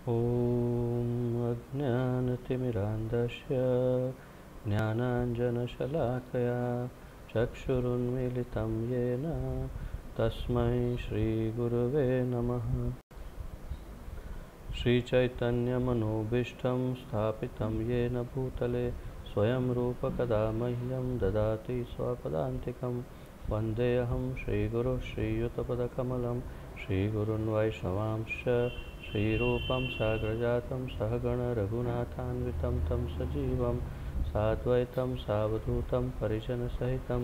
ॐ अज्ञानतिमिरान्धस्य ज्ञानाञ्जनशलाकया चक्षुरुन्मीलितं येन तस्मै श्रीगुरुवे नमः। श्रीचैतन्यमनोभीष्टं स्थापितं येन भूतले स्वयं रूपकदा मह्यं ददाति स्वपदान्तिकं। वन्देऽहं श्रीगुरुः श्रीयुतपदकमलं श्रीगुरून् वैष्णवांश्च श्रीरूपं साग्रजातं सहगणरघुनाथान्वितं तं सजीवं साद्वैतं सावधूतं परिजनसहितं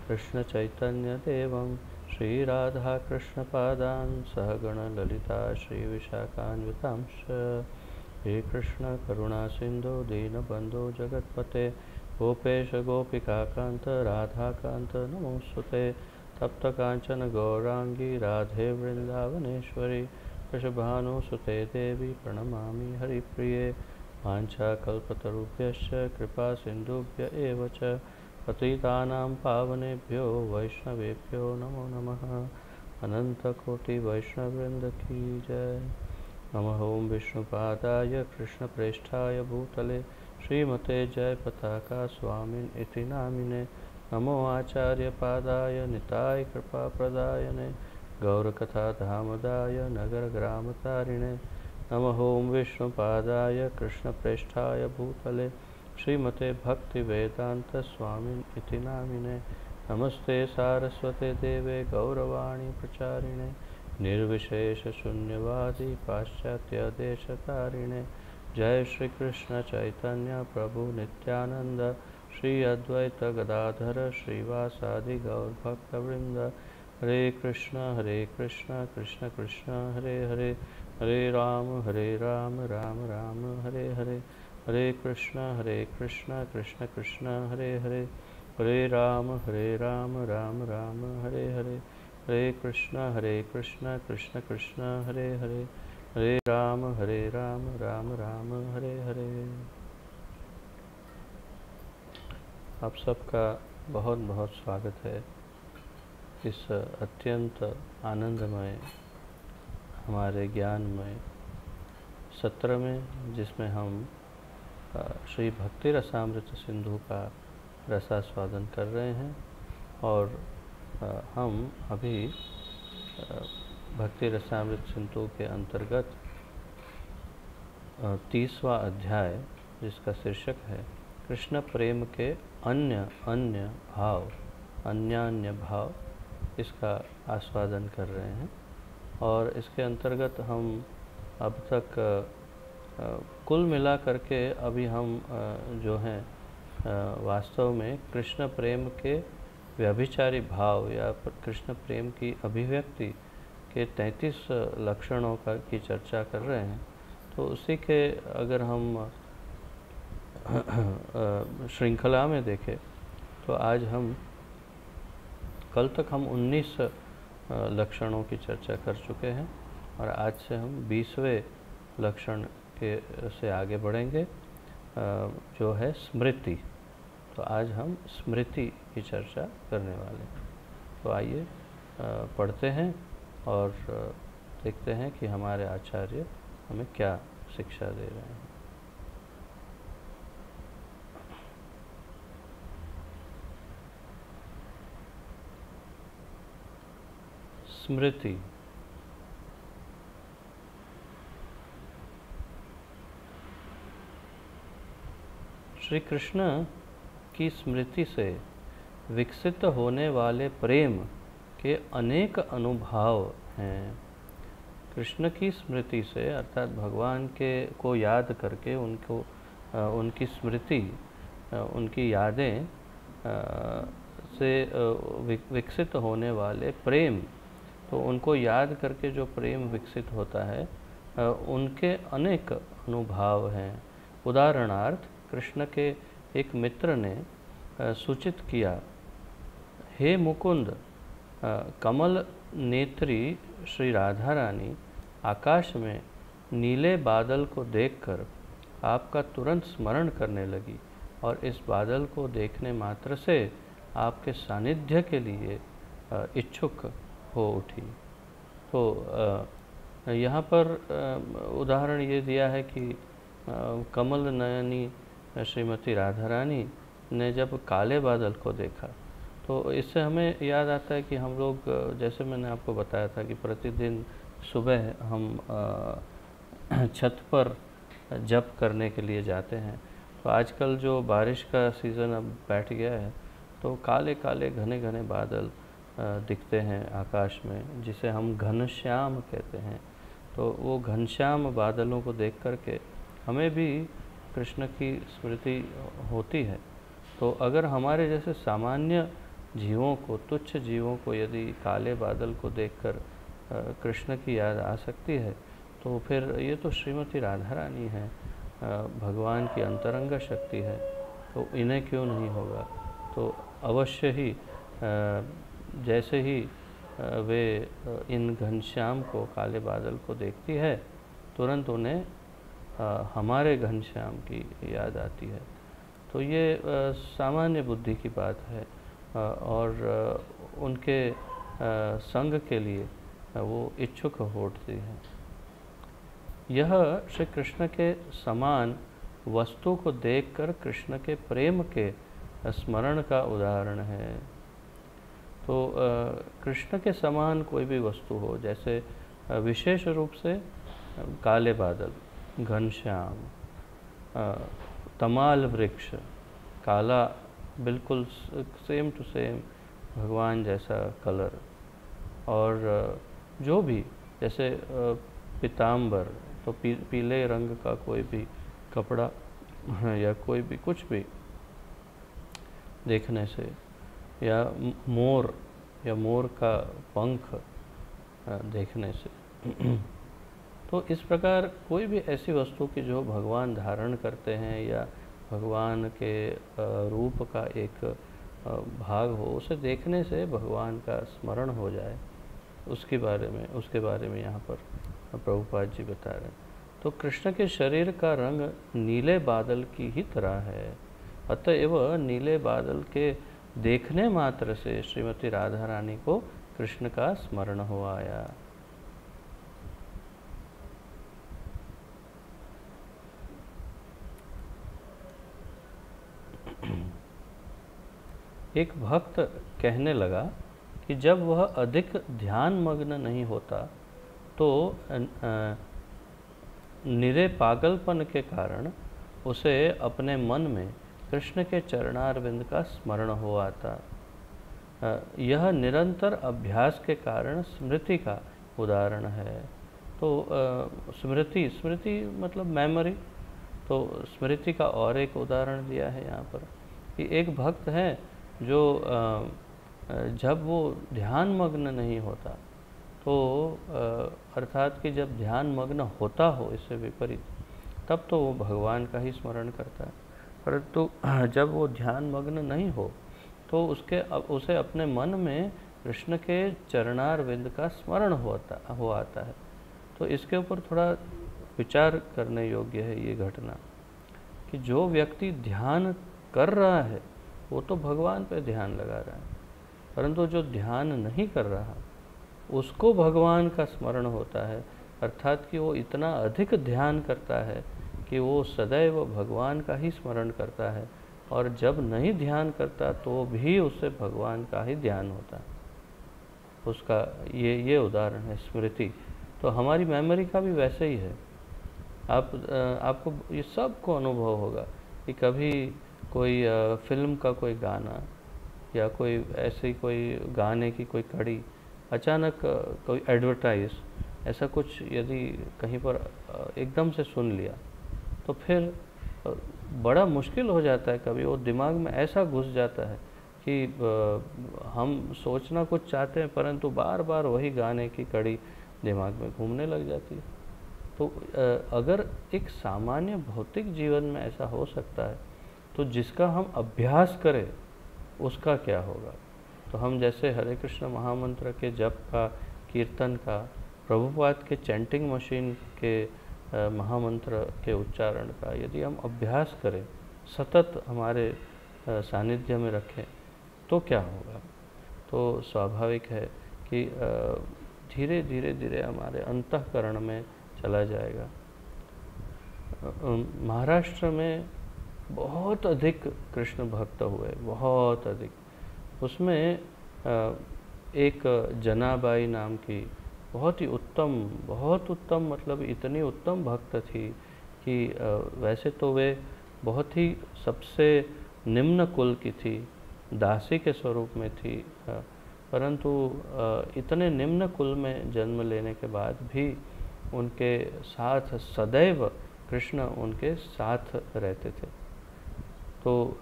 कृष्णचैतन्यदेवं श्रीराधाकृष्णपादान् सहगणललिता श्रीविशाखान्वितांश्च। हे कृष्ण करुणा सिन्धो दीनबन्धो जगत्पते गोपेश गोपिकान्त राधाकान्त नमोऽस्तुते। तप्तकाञ्चन गौराङ्गी राधे वृन्दावनेश्वरी वृषभानुसुते देवी प्रणमामि हरिप्रिये। वाञ्छाकल्पतरुभ्यश्च कृपा सिन्धुभ्य एव च पतितानां पावनेभ्यो वैष्णवेभ्यो नमो नमः। अनन्तकोटिवैष्णववृन्द की जय। नमः ओं विष्णुपादाय कृष्णप्रेष्ठाय भूतले श्रीमते जयपताका स्वामिन् इति नामिने। नमो आचार्यपादाय निताय कृपाप्रदायने गौरकथाधामदाय नगरग्रामतारिणे। नमः ओं विष्णुपादाय कृष्णप्रेष्ठाय भूतले श्रीमते भक्तिवेदान्तस्वामिन् इति नामिने। नमस्ते सारस्वते देवे गौरवाणी प्रचारिणे निर्विशेषशून्यवादी पाश्चात्यदेशतारिणे। जय श्री कृष्ण चैतन्य प्रभु नित्यानंद श्री अद्वैत गदाधर श्रीवासादि गौरभक्तवृंद। हरे कृष्ण कृष्ण कृष्ण हरे हरे हरे राम राम राम हरे हरे। हरे कृष्ण कृष्ण कृष्ण हरे हरे हरे राम राम राम हरे हरे। हरे कृष्ण कृष्ण कृष्ण हरे हरे हरे राम राम राम हरे हरे। आप सबका बहुत बहुत स्वागत है इस अत्यंत आनंदमय हमारे ज्ञानमय सत्र में, जिसमें हम श्री भक्ति रसामृत सिंधु का रसास्वादन कर रहे हैं। और हम अभी भक्ति रसामृत सिंधु के अंतर्गत 30वां अध्याय, जिसका शीर्षक है कृष्ण प्रेम के अन्य भाव, इसका आस्वादन कर रहे हैं। और इसके अंतर्गत हम अब तक कुल मिला करके अभी हम जो हैं वास्तव में कृष्ण प्रेम के व्यभिचारी भाव या कृष्ण प्रेम की अभिव्यक्ति के 33 लक्षणों की चर्चा कर रहे हैं। तो उसी के अगर हम श्रृंखला में देखें तो आज कल तक हम 19 लक्षणों की चर्चा कर चुके हैं और आज से हम 20वें लक्षण से आगे बढ़ेंगे, जो है स्मृति। तो आज हम स्मृति की चर्चा करने वाले हैं। तो आइए पढ़ते हैं और देखते हैं कि हमारे आचार्य हमें क्या शिक्षा दे रहे हैं। स्मृति। श्री कृष्ण की स्मृति से विकसित होने वाले प्रेम के अनेक अनुभाव हैं। कृष्ण की स्मृति से अर्थात भगवान को याद करके उनकी स्मृति, उनकी यादें से विकसित होने वाले प्रेम, तो उनको याद करके जो प्रेम विकसित होता है उनके अनेक अनुभाव हैं। उदाहरणार्थ कृष्ण के एक मित्र ने सूचित किया, हे मुकुंद, कमल नेत्री श्री राधा रानी आकाश में नीले बादल को देखकर आपका तुरंत स्मरण करने लगी और इस बादल को देखने मात्र से आपके सानिध्य के लिए इच्छुक हो उठी। तो यहाँ पर उदाहरण ये दिया है कि कमल नयनी श्रीमती राधा रानी ने जब काले बादल को देखा, तो इससे हमें याद आता है कि हम लोग, जैसे मैंने आपको बताया था कि प्रतिदिन सुबह हम छत पर जप करने के लिए जाते हैं। तो आजकल जो बारिश का सीज़न अब बैठ गया है, तो काले काले घने घने बादल दिखते हैं आकाश में, जिसे हम घनश्याम कहते हैं। तो वो घनश्याम बादलों को देख करके हमें भी कृष्ण की स्मृति होती है। तो अगर हमारे जैसे सामान्य जीवों को, तुच्छ जीवों को यदि काले बादल को देखकर कृष्ण की याद आ सकती है, तो फिर ये तो श्रीमती राधा रानी है, भगवान की अंतरंग शक्ति है, तो इन्हें क्यों नहीं होगा। तो अवश्य ही जैसे ही वे इन घनश्याम को, काले बादल को देखती है, तुरंत उन्हें हमारे घनश्याम की याद आती है। तो ये सामान्य बुद्धि की बात है, और उनके संग के लिए वो इच्छुक हो उठती है। यह श्री कृष्ण के समान वस्तु को देखकर कृष्ण के प्रेम के स्मरण का उदाहरण है। तो कृष्ण के समान कोई भी वस्तु हो, जैसे विशेष रूप से काले बादल, घनश्याम, तमाल वृक्ष, काला, बिल्कुल सेम टू सेम भगवान जैसा कलर, और जो भी जैसे पीताम्बर, तो पीले रंग का कोई भी कपड़ा या कोई भी कुछ भी देखने से, या मोर या मोर का पंख देखने से तो इस प्रकार कोई भी ऐसी वस्तु की जो भगवान धारण करते हैं या भगवान के रूप का एक भाग हो, उसे देखने से भगवान का स्मरण हो जाए, उसके बारे में यहाँ पर प्रभुपाद जी बता रहे हैं। तो कृष्ण के शरीर का रंग नीले बादल की ही तरह है, अतएव नीले बादल के देखने मात्र से श्रीमती राधा रानी को कृष्ण का स्मरण हो आया। एक भक्त कहने लगा कि जब वह अधिक ध्यान मग्न नहीं होता तो निरे पागलपन के कारण उसे अपने मन में कृष्ण के चरणारविंद का स्मरण हो आता। यह निरंतर अभ्यास के कारण स्मृति का उदाहरण है। तो स्मृति मतलब मेमोरी। तो स्मृति का और एक उदाहरण दिया है यहाँ पर कि एक भक्त है जो जब वो ध्यान मग्न नहीं होता, तो अर्थात कि जब ध्यान मग्न होता हो इससे विपरीत, तब तो वो भगवान का ही स्मरण करता है। परंतु जब वो ध्यान मग्न नहीं हो तो उसे अपने मन में कृष्ण के चरणारविंद का स्मरण हो आता है। तो इसके ऊपर थोड़ा विचार करने योग्य है ये घटना कि जो व्यक्ति ध्यान कर रहा है वो तो भगवान पे ध्यान लगा रहा है, परंतु जो ध्यान नहीं कर रहा उसको भगवान का स्मरण होता है। अर्थात कि वो इतना अधिक ध्यान करता है कि वो सदैव भगवान का ही स्मरण करता है, और जब नहीं ध्यान करता तो भी उससे भगवान का ही ध्यान होता है। उसका ये उदाहरण है स्मृति। तो हमारी मेमोरी का भी वैसे ही है। आपको ये सबको अनुभव होगा कि कभी कोई फिल्म का कोई गाना या कोई ऐसी कोई गाने की कोई कड़ी, अचानक कोई एडवर्टाइज, ऐसा कुछ यदि कहीं पर एकदम से सुन लिया तो फिर बड़ा मुश्किल हो जाता है। कभी वो दिमाग में ऐसा घुस जाता है कि हम सोचना कुछ चाहते हैं परंतु बार बार वही गाने की कड़ी दिमाग में घूमने लग जाती है। तो अगर एक सामान्य भौतिक जीवन में ऐसा हो सकता है तो जिसका हम अभ्यास करें उसका क्या होगा। तो हम जैसे हरे कृष्ण महामंत्र के जप का, कीर्तन का, प्रभुपाद के चैंटिंग मशीन के महामंत्र के उच्चारण का यदि हम अभ्यास करें, सतत हमारे सानिध्य में रखें, तो क्या होगा। तो स्वाभाविक है कि धीरे धीरे धीरे हमारे अंतःकरण में चला जाएगा। महाराष्ट्र में बहुत अधिक कृष्ण भक्त हुए, बहुत अधिक। उसमें एक जनाबाई नाम की बहुत उत्तम, मतलब इतनी उत्तम भक्त थी कि वैसे तो वे बहुत ही सबसे निम्न कुल की थी, दासी के स्वरूप में थी, परंतु इतने निम्न कुल में जन्म लेने के बाद भी उनके साथ सदैव कृष्ण उनके साथ रहते थे। तो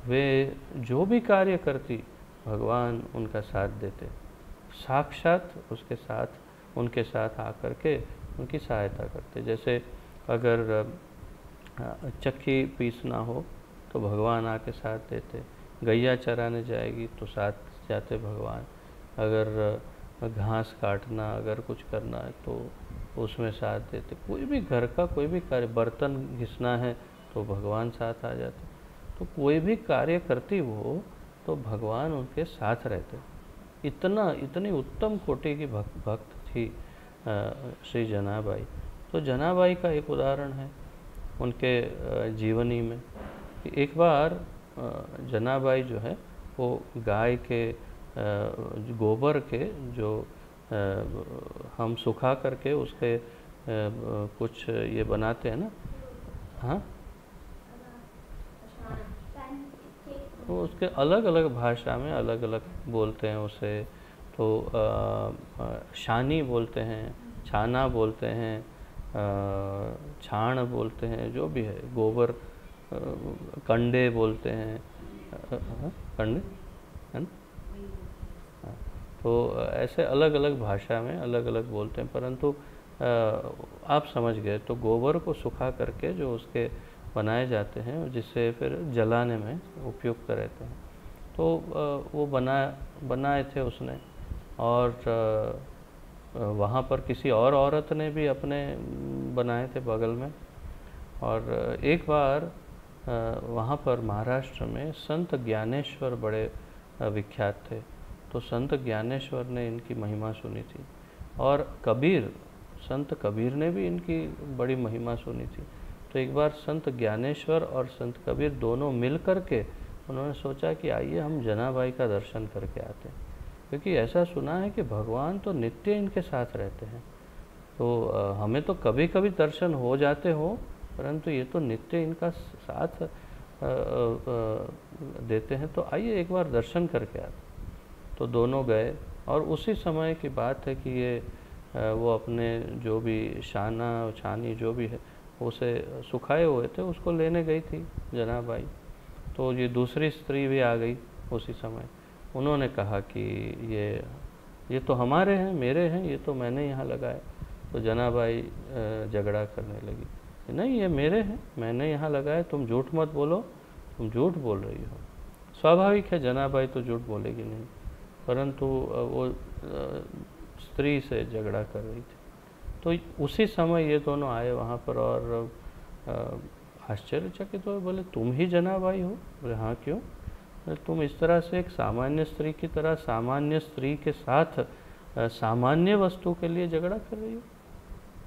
वे जो भी कार्य करती भगवान उनका साथ देते, साक्षात उनके साथ आकर के उनकी सहायता करते। जैसे अगर चक्की पीसना हो तो भगवान आके साथ देते, गैया चराने जाएगी तो साथ जाते भगवान, अगर घास काटना, अगर कुछ करना है तो उसमें साथ देते, कोई भी घर का कोई भी कार्य, बर्तन घिसना है तो भगवान साथ आ जाते। तो कोई भी कार्य करती वो तो भगवान उनके साथ रहते। इतनी उत्तम कोटि की भक्त थी श्री जनाबाई। तो जनाबाई का एक उदाहरण है उनके जीवनी में। एक बार जनाबाई जो है वो गाय के गोबर के जो हम सुखा करके उसके कुछ ये बनाते हैं ना, हाँ, तो उसके अलग अलग भाषा में अलग अलग बोलते हैं उसे। तो शानी बोलते हैं, छाना बोलते हैं, छाण बोलते हैं, जो भी है, गोबर, कंडे बोलते हैं, कंडे है ना। तो ऐसे अलग अलग भाषा में अलग अलग बोलते हैं, परंतु आप समझ गए। तो गोबर को सुखा करके जो उसके बनाए जाते हैं जिससे फिर जलाने में उपयुक्त रहते हैं, तो वो बनाए थे उसने। और वहाँ पर किसी और औरत ने भी अपने बनाए थे बगल में। और एक बार वहाँ पर महाराष्ट्र में संत ज्ञानेश्वर बड़े विख्यात थे। तो संत ज्ञानेश्वर ने इनकी महिमा सुनी थी, और संत कबीर ने भी इनकी बड़ी महिमा सुनी थी। तो एक बार संत ज्ञानेश्वर और संत कबीर दोनों मिल कर के उन्होंने सोचा कि आइए हम जनाबाई का दर्शन करके आते हैं, क्योंकि ऐसा सुना है कि भगवान तो नित्य इनके साथ रहते हैं। तो हमें तो कभी कभी दर्शन हो जाते हो, परंतु ये तो नित्य इनका साथ देते हैं। तो आइए एक बार दर्शन करके आते। तो दोनों गए, और उसी समय की बात है कि ये वो अपने जो भी शाना छानी जो भी है उसे सुखाए हुए थे, उसको लेने गई थी जनाबाई। तो ये दूसरी स्त्री भी आ गई उसी समय। उन्होंने कहा कि ये तो हमारे हैं, मेरे हैं, ये तो मैंने यहाँ लगाए। तो जनाबाई झगड़ा करने लगी, नहीं ये मेरे हैं, मैंने यहाँ लगाए, तुम झूठ मत बोलो, तुम झूठ बोल रही हो। स्वाभाविक है जनाबाई तो झूठ बोलेगी नहीं, परंतु वो स्त्री से झगड़ा कर रही थी। तो उसी समय ये दोनों आए वहाँ पर, और आश्चर्यचकित हुए, बोले तुम ही जनाबाई हो? बोले हाँ, क्यों? तुम इस तरह से एक सामान्य स्त्री की तरह सामान्य स्त्री के साथ सामान्य वस्तु के लिए झगड़ा कर रही हो।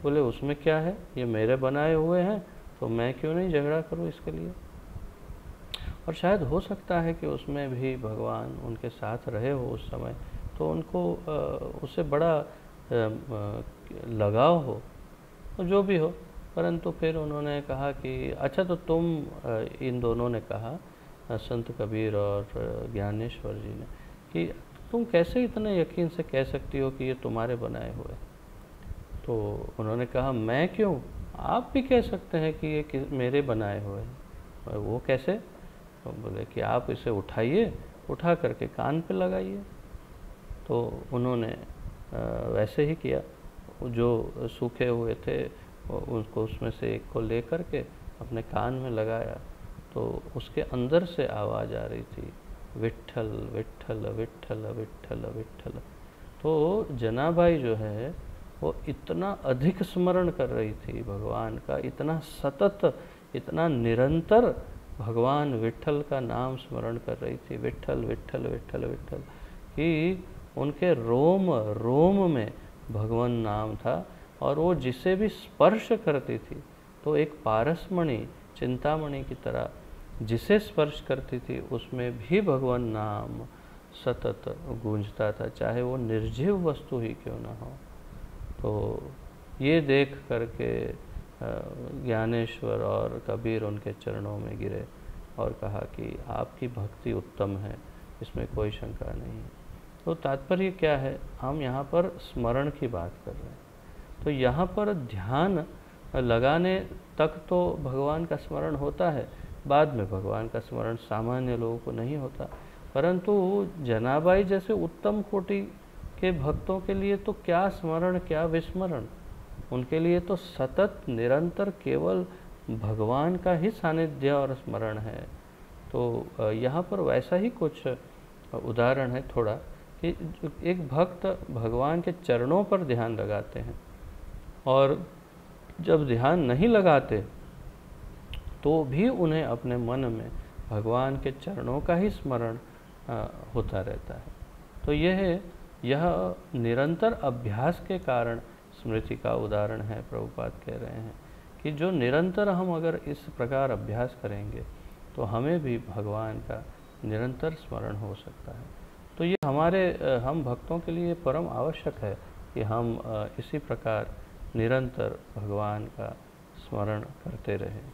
बोले उसमें क्या है, ये मेरे बनाए हुए हैं, तो मैं क्यों नहीं झगड़ा करूँ इसके लिए। और शायद हो सकता है कि उसमें भी भगवान उनके साथ रहे हो उस समय, तो उनको उससे बड़ा लगाव हो, तो जो भी हो। परंतु फिर उन्होंने कहा कि अच्छा, तो तुम, इन दोनों ने कहा, संत कबीर और ज्ञानेश्वर जी ने, कि तुम कैसे इतने यकीन से कह सकती हो कि ये तुम्हारे बनाए हुए। तो उन्होंने कहा मैं क्यों, आप भी कह सकते हैं कि ये मेरे बनाए हुए हैं। वो कैसे? तो बोले कि आप इसे उठाइए, उठा करके कान पे लगाइए। तो उन्होंने वैसे ही किया, जो सूखे हुए थे उसको उसमें से एक को ले करके अपने कान में लगाया, तो उसके अंदर से आवाज़ आ रही थी, विट्ठल विट्ठल विट्ठल विट्ठल विट्ठल। तो जनाबाई जो है वो इतना अधिक स्मरण कर रही थी भगवान का, इतना सतत, इतना निरंतर भगवान विट्ठल का नाम स्मरण कर रही थी, विट्ठल विट्ठल विट्ठल विट्ठल, कि उनके रोम रोम में भगवान नाम था, और वो जिसे भी स्पर्श करती थी तो एक पारसमणि, चिंतामणि की तरह जिसे स्पर्श करती थी उसमें भी भगवान नाम सतत गूंजता था, चाहे वो निर्जीव वस्तु ही क्यों ना हो। तो ये देख करके ज्ञानेश्वर और कबीर उनके चरणों में गिरे और कहा कि आपकी भक्ति उत्तम है, इसमें कोई शंका नहीं। तो तात्पर्य क्या है, हम यहाँ पर स्मरण की बात कर रहे हैं, तो यहाँ पर ध्यान लगाने तक तो भगवान का स्मरण होता है, बाद में भगवान का स्मरण सामान्य लोगों को नहीं होता। परंतु जनाबाई जैसे उत्तम कोटि के भक्तों के लिए तो क्या स्मरण क्या विस्मरण, उनके लिए तो सतत निरंतर केवल भगवान का ही सानिध्य और स्मरण है। तो यहाँ पर वैसा ही कुछ उदाहरण है थोड़ा, कि एक भक्त भगवान के चरणों पर ध्यान लगाते हैं, और जब ध्यान नहीं लगाते तो भी उन्हें अपने मन में भगवान के चरणों का ही स्मरण होता रहता है। तो यह निरंतर अभ्यास के कारण स्मृति का उदाहरण है। प्रभुपाद कह रहे हैं कि जो निरंतर हम अगर इस प्रकार अभ्यास करेंगे तो हमें भी भगवान का निरंतर स्मरण हो सकता है। तो ये हम भक्तों के लिए परम आवश्यक है कि हम इसी प्रकार निरंतर भगवान का स्मरण करते रहें।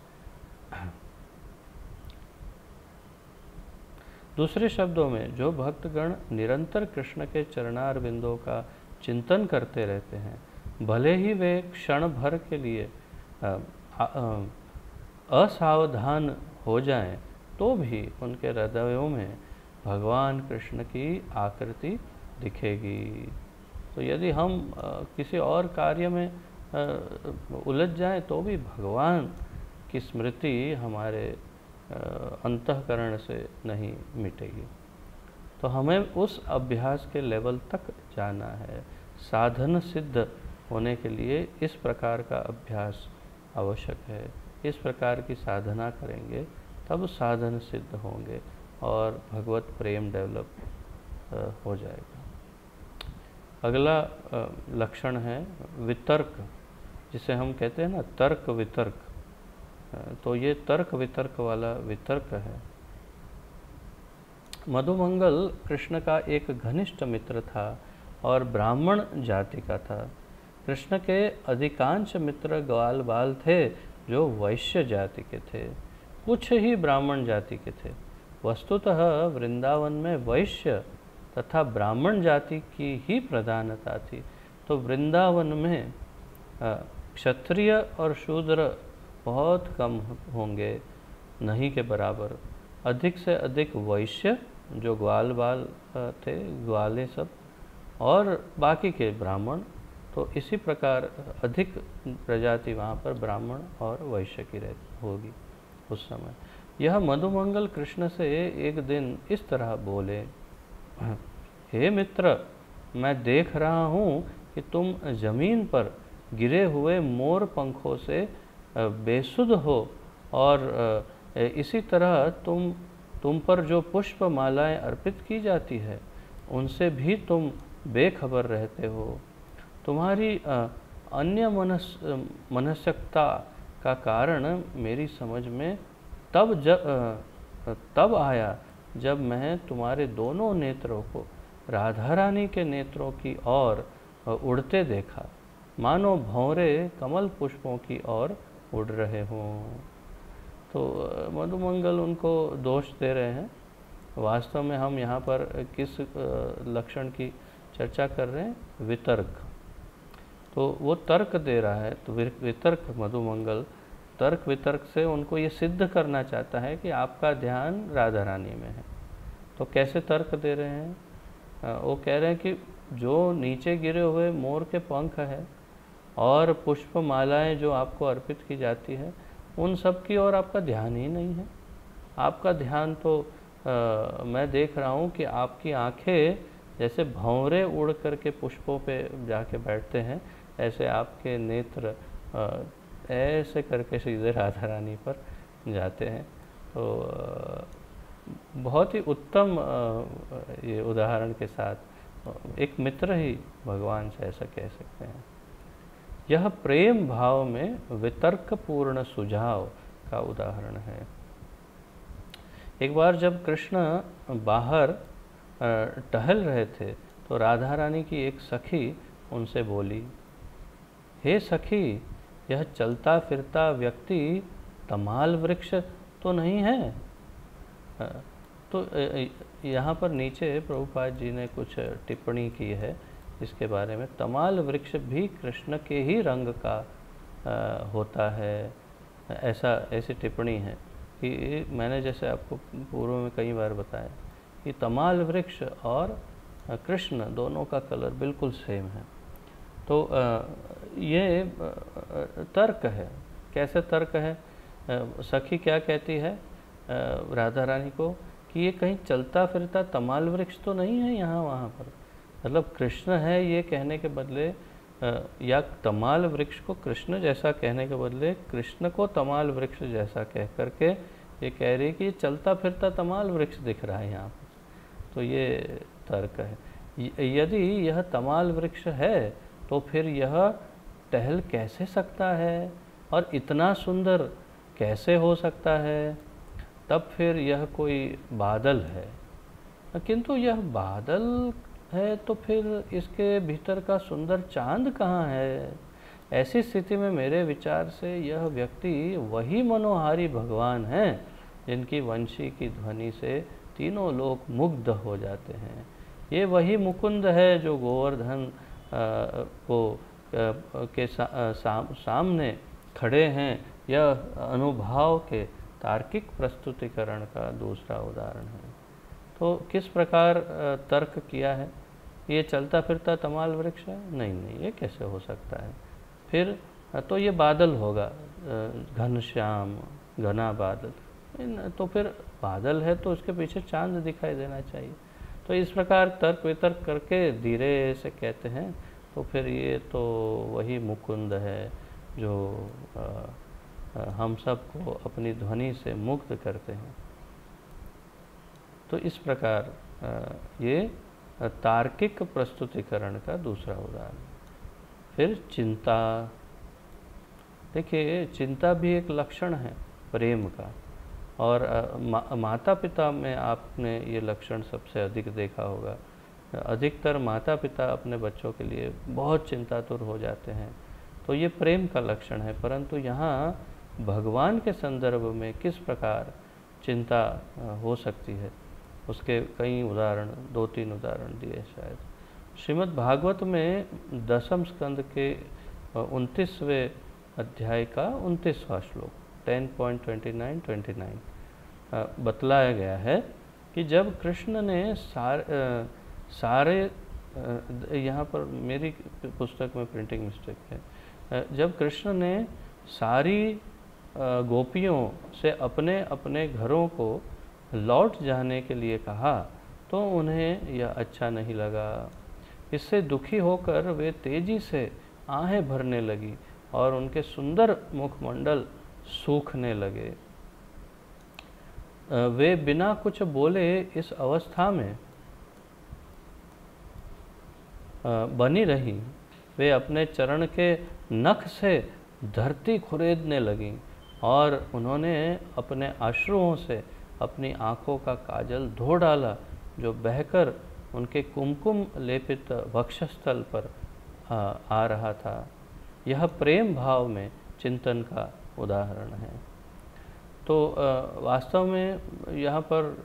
दूसरे शब्दों में, जो भक्तगण निरंतर कृष्ण के चरणार बिंदों का चिंतन करते रहते हैं, भले ही वे क्षण भर के लिए असावधान हो जाएं, तो भी उनके हृदयों में भगवान कृष्ण की आकृति दिखेगी। तो यदि हम किसी और कार्य में उलझ जाएं तो भी भगवान की स्मृति हमारे अंतःकरण से नहीं मिटेगी। तो हमें उस अभ्यास के लेवल तक जाना है। साधन सिद्ध होने के लिए इस प्रकार का अभ्यास आवश्यक है। इस प्रकार की साधना करेंगे तब साधन सिद्ध होंगे और भगवत प्रेम डेवलप हो जाएगा। अगला लक्षण है वितर्क, जिसे हम कहते हैं ना तर्क वितर्क। तो ये तर्क वितर्क वाला वितर्क है। मधुमंगल कृष्ण का एक घनिष्ठ मित्र था और ब्राह्मण जाति का था। कृष्ण के अधिकांश मित्र ग्वाल बाल थे जो वैश्य जाति के थे, कुछ ही ब्राह्मण जाति के थे। वस्तुतः वृंदावन में वैश्य तथा ब्राह्मण जाति की ही प्रधानता थी। तो वृंदावन में क्षत्रिय और शूद्र बहुत कम होंगे, नहीं के बराबर। अधिक से अधिक वैश्य जो ग्वाल बाल थे, ग्वाले सब, और बाकी के ब्राह्मण। तो इसी प्रकार अधिक प्रजाति वहाँ पर ब्राह्मण और वैश्य की होगी उस समय। यह मधुमंगल कृष्ण से एक दिन इस तरह बोले, हे मित्र, मैं देख रहा हूँ कि तुम जमीन पर गिरे हुए मोर पंखों से बेसुध हो, और इसी तरह तुम पर जो पुष्प मालाएं अर्पित की जाती है उनसे भी तुम बेखबर रहते हो। तुम्हारी अन्य मनस्कता का कारण मेरी समझ में तब आया जब मैं तुम्हारे दोनों नेत्रों को राधा रानी के नेत्रों की ओर उड़ते देखा, मानो भंवरे कमल पुष्पों की ओर उड़ रहे हों। तो मधुमंगल उनको दोष दे रहे हैं। वास्तव में हम यहाँ पर किस लक्षण की चर्चा कर रहे हैं? वितर्क। तो वो तर्क दे रहा है। तो वितर्क मधुमंगल तर्क वितर्क से उनको ये सिद्ध करना चाहता है कि आपका ध्यान राधा रानी में है। तो कैसे तर्क दे रहे हैं? वो कह रहे हैं कि जो नीचे गिरे हुए मोर के पंख है और पुष्प मालाएं जो आपको अर्पित की जाती है, उन सब की ओर आपका ध्यान ही नहीं है। आपका ध्यान तो मैं देख रहा हूँ कि आपकी आंखें जैसे भंवरे उड़ करके पुष्पों पे जाके बैठते हैं, ऐसे आपके नेत्र ऐसे करके सीधे राधा रानी पर जाते हैं। तो बहुत ही उत्तम ये उदाहरण के साथ एक मित्र ही भगवान से ऐसा कह सकते हैं। यह प्रेम भाव में वितर्कपूर्ण सुझाव का उदाहरण है। एक बार जब कृष्ण बाहर टहल रहे थे तो राधा रानी की एक सखी उनसे बोली, हे सखी, यह चलता फिरता व्यक्ति तमाल वृक्ष तो नहीं है? तो यहाँ पर नीचे प्रभुपाद जी ने कुछ टिप्पणी की है इसके बारे में। तमाल वृक्ष भी कृष्ण के ही रंग का होता है, ऐसी टिप्पणी है कि मैंने जैसे आपको पूर्व में कई बार बताया कि तमाल वृक्ष और कृष्ण दोनों का कलर बिल्कुल सेम है। तो ये तर्क है। कैसे तर्क है? सखी क्या कहती है राधा रानी को कि ये कहीं चलता फिरता तमाल वृक्ष तो नहीं है यहाँ वहाँ पर। मतलब कृष्ण है ये कहने के बदले या तमाल वृक्ष को कृष्ण जैसा कहने के बदले कृष्ण को तमाल वृक्ष जैसा कह करके ये कह रही कि ये चलता फिरता तमाल वृक्ष दिख रहा है यहाँ पर। तो ये तर्क है। यदि यह तमाल वृक्ष है तो फिर यह टहल कैसे सकता है और इतना सुंदर कैसे हो सकता है? तब फिर यह कोई बादल है। किंतु यह बादल है तो फिर इसके भीतर का सुंदर चांद कहाँ है? ऐसी स्थिति में मेरे विचार से यह व्यक्ति वही मनोहारी भगवान हैं जिनकी वंशी की ध्वनि से तीनों लोग मुग्ध हो जाते हैं। ये वही मुकुंद है जो गोवर्धन के सामने खड़े हैं। यह अनुभाव के तार्किक प्रस्तुतिकरण का दूसरा उदाहरण है। तो किस प्रकार तर्क किया है? ये चलता फिरता तमाल वृक्ष है? नहीं, ये कैसे हो सकता है? फिर तो ये बादल होगा, घनश्याम घना बादल। तो फिर बादल है तो उसके पीछे चांद दिखाई देना चाहिए। तो इस प्रकार तर्क वितर्क करके धीरे से कहते हैं तो फिर ये तो वही मुकुंद है जो हम सबको अपनी ध्वनि से मुक्त करते हैं। तो इस प्रकार ये तार्किक प्रस्तुतिकरण का दूसरा उदाहरण। फिर चिंता। देखिए, चिंता भी एक लक्षण है प्रेम का, और माता पिता में आपने ये लक्षण सबसे अधिक देखा होगा। अधिकतर माता पिता अपने बच्चों के लिए बहुत चिंतातुर हो जाते हैं। तो ये प्रेम का लक्षण है। परंतु यहाँ भगवान के संदर्भ में किस प्रकार चिंता हो सकती है उसके कई उदाहरण, 2-3 उदाहरण दिए शायद। श्रीमद् भागवत में 10वें स्कंद के 29वें अध्याय का 29वां श्लोक 10.29 बतलाया गया है कि जब कृष्ण ने सारे यहाँ पर मेरी पुस्तक में प्रिंटिंग मिस्टेक है, जब कृष्ण ने सारी गोपियों से अपने अपने घरों को लौट जाने के लिए कहा तो उन्हें यह अच्छा नहीं लगा। इससे दुखी होकर वे तेजी से आहें भरने लगी और उनके सुंदर मुखमंडल सूखने लगे। वे बिना कुछ बोले इस अवस्था में बनी रही। वे अपने चरण के नख से धरती खुरेदने लगीं और उन्होंने अपने अश्रुओं से अपनी आँखों का काजल धो डाला जो बहकर उनके कुमकुम लेपित वक्षस्थल पर आ रहा था। यह प्रेम भाव में चिंतन का उदाहरण है। तो वास्तव में यहाँ पर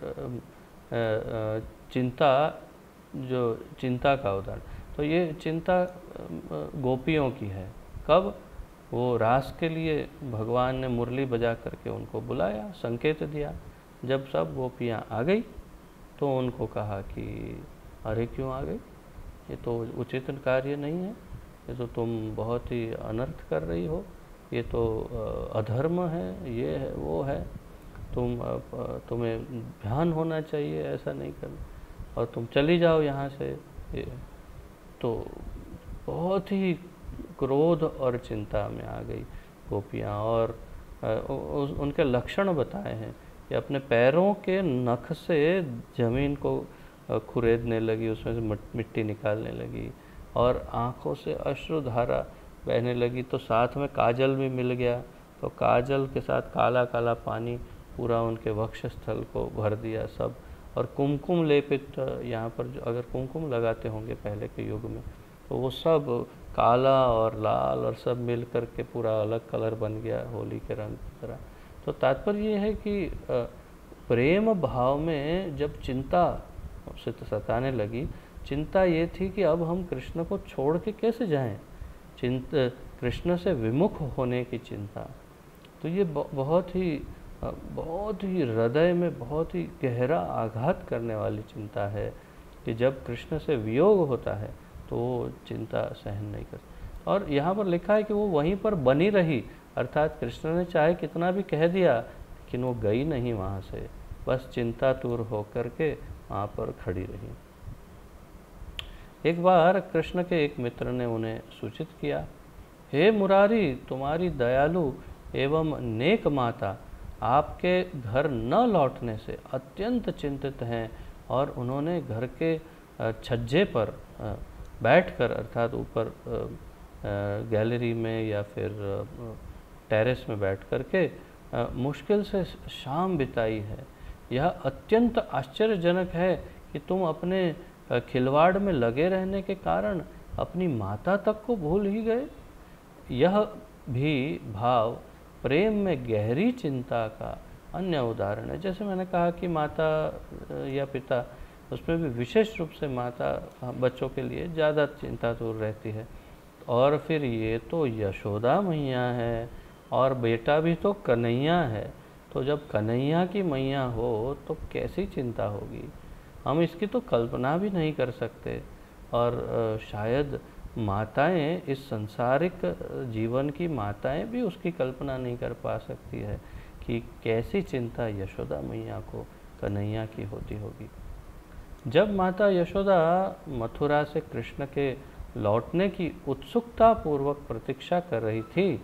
चिंता का उदाहरण, तो ये चिंता गोपियों की है। कब? वो रास के लिए भगवान ने मुरली बजा करके उनको बुलाया, संकेत दिया। जब सब गोपियाँ आ गई तो उनको कहा कि अरे क्यों आ गई, ये तो उचित कार्य नहीं है, ये तो तुम बहुत ही अनर्थ कर रही हो, ये तो अधर्म है, ये है वो है, तुम्हें ध्यान होना चाहिए, ऐसा नहीं करना, और तुम चली जाओ यहाँ से। तो बहुत ही क्रोध और चिंता में आ गई गोपियाँ, और उनके लक्षण बताए हैं कि अपने पैरों के नख से जमीन को खुरेदने लगी, उसमें से मिट्टी निकालने लगी और आँखों से अश्रुधारा बहने लगी। तो साथ में काजल भी मिल गया, तो काजल के साथ काला काला पानी पूरा उनके वक्षस्थल को भर दिया सब। और कुमकुम लेपित, यहाँ पर जो अगर कुमकुम लगाते होंगे पहले के युग में, तो वो सब काला और लाल और सब मिल कर के पूरा अलग कलर बन गया होली के रंग की तरह। तो तात्पर्य ये है कि प्रेम भाव में जब चिंता उसे सताने लगी, चिंता ये थी कि अब हम कृष्ण को छोड़ के कैसे जाएं, कृष्ण से विमुख होने की चिंता। तो ये बहुत ही हृदय में बहुत ही गहरा आघात करने वाली चिंता है कि जब कृष्ण से वियोग होता है तो वो चिंता सहन नहीं कर। और यहाँ पर लिखा है कि वो वहीं पर बनी रही, अर्थात कृष्ण ने चाहे कितना भी कह दिया लेकिन वो गई नहीं वहाँ से, बस चिंतातुर होकर के वहाँ पर खड़ी रही। एक बार कृष्ण के एक मित्र ने उन्हें सूचित किया, हे मुरारी, तुम्हारी दयालु एवं नेक माता आपके घर न लौटने से अत्यंत चिंतित हैं और उन्होंने घर के छज्जे पर बैठकर, अर्थात ऊपर गैलरी में या फिर टेरेस में बैठ कर के मुश्किल से शाम बिताई है। यह अत्यंत आश्चर्यजनक है कि तुम अपने खिलवाड़ में लगे रहने के कारण अपनी माता तक को भूल ही गए। यह भी भाव प्रेम में गहरी चिंता का अन्य उदाहरण है। जैसे मैंने कहा कि माता या पिता, उसमें भी विशेष रूप से माता बच्चों के लिए ज़्यादा चिंतातुर रहती है। और फिर ये तो यशोदा मैया है और बेटा भी तो कन्हैया है, तो जब कन्हैया की मैया हो तो कैसी चिंता होगी, हम इसकी तो कल्पना भी नहीं कर सकते। और शायद माताएं, इस सांसारिक जीवन की माताएं भी उसकी कल्पना नहीं कर पा सकती है कि कैसी चिंता यशोदा मैया को कन्हैया की होती होगी। जब माता यशोदा मथुरा से कृष्ण के लौटने की उत्सुकता पूर्वक प्रतीक्षा कर रही थी,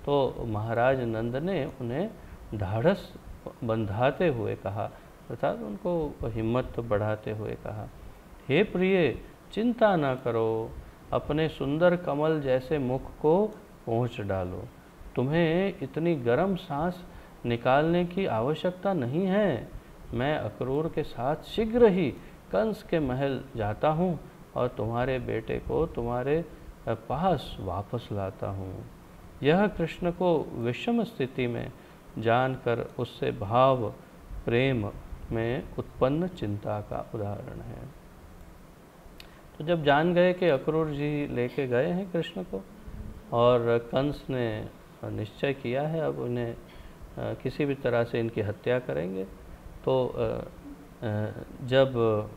तो महाराज नंद ने उन्हें ढाढ़स बंधाते हुए कहा, अर्थात उनको हिम्मत बढ़ाते हुए कहा, हे प्रिय, चिंता न करो, अपने सुंदर कमल जैसे मुख को पोंछ डालो। तुम्हें इतनी गर्म सांस निकालने की आवश्यकता नहीं है। मैं अक्रूर के साथ शीघ्र ही कंस के महल जाता हूँ और तुम्हारे बेटे को तुम्हारे पास वापस लाता हूँ। यह कृष्ण को विषम स्थिति में जानकर उससे भाव प्रेम में उत्पन्न चिंता का उदाहरण है। तो जब जान गए कि अक्रूर जी लेके गए हैं कृष्ण को और कंस ने निश्चय किया है अब उन्हें किसी भी तरह से इनकी हत्या करेंगे, तो जब